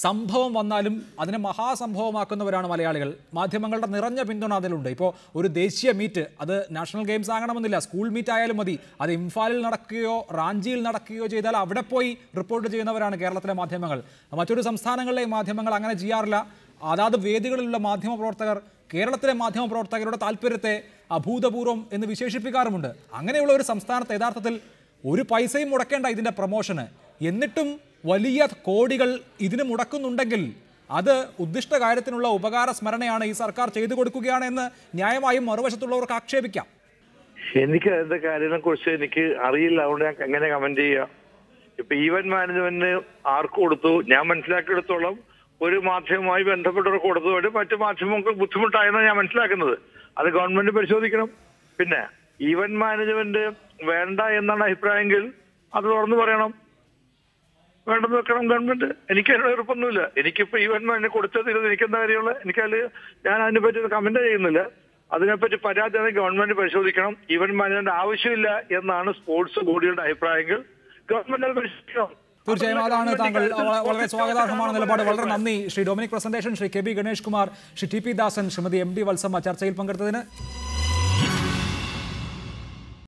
സംഭവം വന്നാലും അതിനെ മഹാസംഭവമാക്കുന്നവരാണ് മലയാളികൾ. മാധ്യമങ്ങളുടെ നിറഞ്ഞ പിന്തുണ അതിലുണ്ട്. ഇപ്പോൾ ഒരു ദേശീയ മീറ്റ്, അത് നാഷണൽ ഗെയിംസ് ആകണമെന്നില്ല, സ്കൂൾ മീറ്റ് ആയാലും മതി, അത് ഇംഫാലിൽ നടക്കുകയോ റാഞ്ചിയിൽ നടക്കുകയോ ചെയ്താൽ അവിടെ പോയി റിപ്പോർട്ട് ചെയ്യുന്നവരാണ് കേരളത്തിലെ മാധ്യമങ്ങൾ. മറ്റൊരു സംസ്ഥാനങ്ങളിലെ മാധ്യമങ്ങൾ അങ്ങനെ ചെയ്യാറില്ല. അതാത് വേദികളിലുള്ള മാധ്യമപ്രവർത്തകർ കേരളത്തിലെ മാധ്യമപ്രവർത്തകരുടെ താല്പര്യത്തെ അഭൂതപൂർവം എന്ന് വിശേഷിപ്പിക്കാറുമുണ്ട്. അങ്ങനെയുള്ള ഒരു സംസ്ഥാനത്ത് യഥാർത്ഥത്തിൽ ഒരു പൈസയും മുടക്കേണ്ട ഇതിൻ്റെ പ്രൊമോഷന്, എന്നിട്ടും വലിയ കോടികൾ ഇതിന് മുടക്കുന്നുണ്ടെങ്കിൽ അത് ഉദ്ദിഷ്ട കാര്യത്തിനുള്ള ഉപകാര സ്മരണയാണ് ഈ സർക്കാർ ചെയ്തു കൊടുക്കുകയാണ് എന്ന് ന്യായമായും മറുവശത്തുള്ളവർക്ക് ആക്ഷേപിക്കാം. എനിക്ക് അതിന്റെ കാര്യങ്ങളെ കുറിച്ച് എനിക്ക് അറിയില്ല, അതുകൊണ്ട് ഞാൻ എങ്ങനെ കമന്റ് ചെയ്യാം. ഇപ്പൊ ഈവന്റ് മാനേജ്മെന്റിന് ആർക്ക് കൊടുത്തു? ഞാൻ മനസ്സിലാക്കിയെടുത്തോളം ഒരു മാധ്യമവുമായി ബന്ധപ്പെട്ടവർ കൊടുത്തതുകൊണ്ട് മറ്റു മാധ്യമങ്ങൾക്ക് ബുദ്ധിമുട്ടായെന്നാണ് ഞാൻ മനസ്സിലാക്കുന്നത്. അത് ഗവൺമെന്റ് പരിശോധിക്കണം. പിന്നെ ഈവന്റ് മാനേജ്മെന്റ് വേണ്ട എന്നാണ് അഭിപ്രായമെങ്കിൽ അത് തുറന്നു പറയണം. വേണ്ടെന്ന് വെക്കണം ഗവൺമെന്റ്. എനിക്ക് അതിനുള്ള എളുപ്പമൊന്നുമില്ല. എനിക്കിപ്പോ ഈവന്റ് മാനേജ്മെന്റ് കൊടുത്തതിരുന്ന് എനിക്കെന്താ കാര്യമുള്ളത്? ഞാൻ അതിനെപ്പറ്റി കമന്റ് ചെയ്യുന്നില്ല. അതിനെപ്പറ്റി പരാതി ഗവൺമെന്റ് പരിശോധിക്കണം. ഈവന്റ് മാനേജ്മെന്റ് ആവശ്യമില്ല എന്നാണ് സ്പോർട്സ് ബോഡിയുടെ അഭിപ്രായമെങ്കിൽ ഗവൺമെന്റ് അത് പരിശോധിക്കണം. തീർച്ചയായും അതാണ് താങ്കൾ വളരെ സ്വാഗതാർഹമാണ് നിലപാട്. വളരെ നന്ദി Shri Dominic presentation, Shri KB Ganesh Kumar, Shri TP ദാസൻ, ശ്രീമതി MD വത്സമ്മ ചർച്ചയിൽ പങ്കെടുത്തതിന്.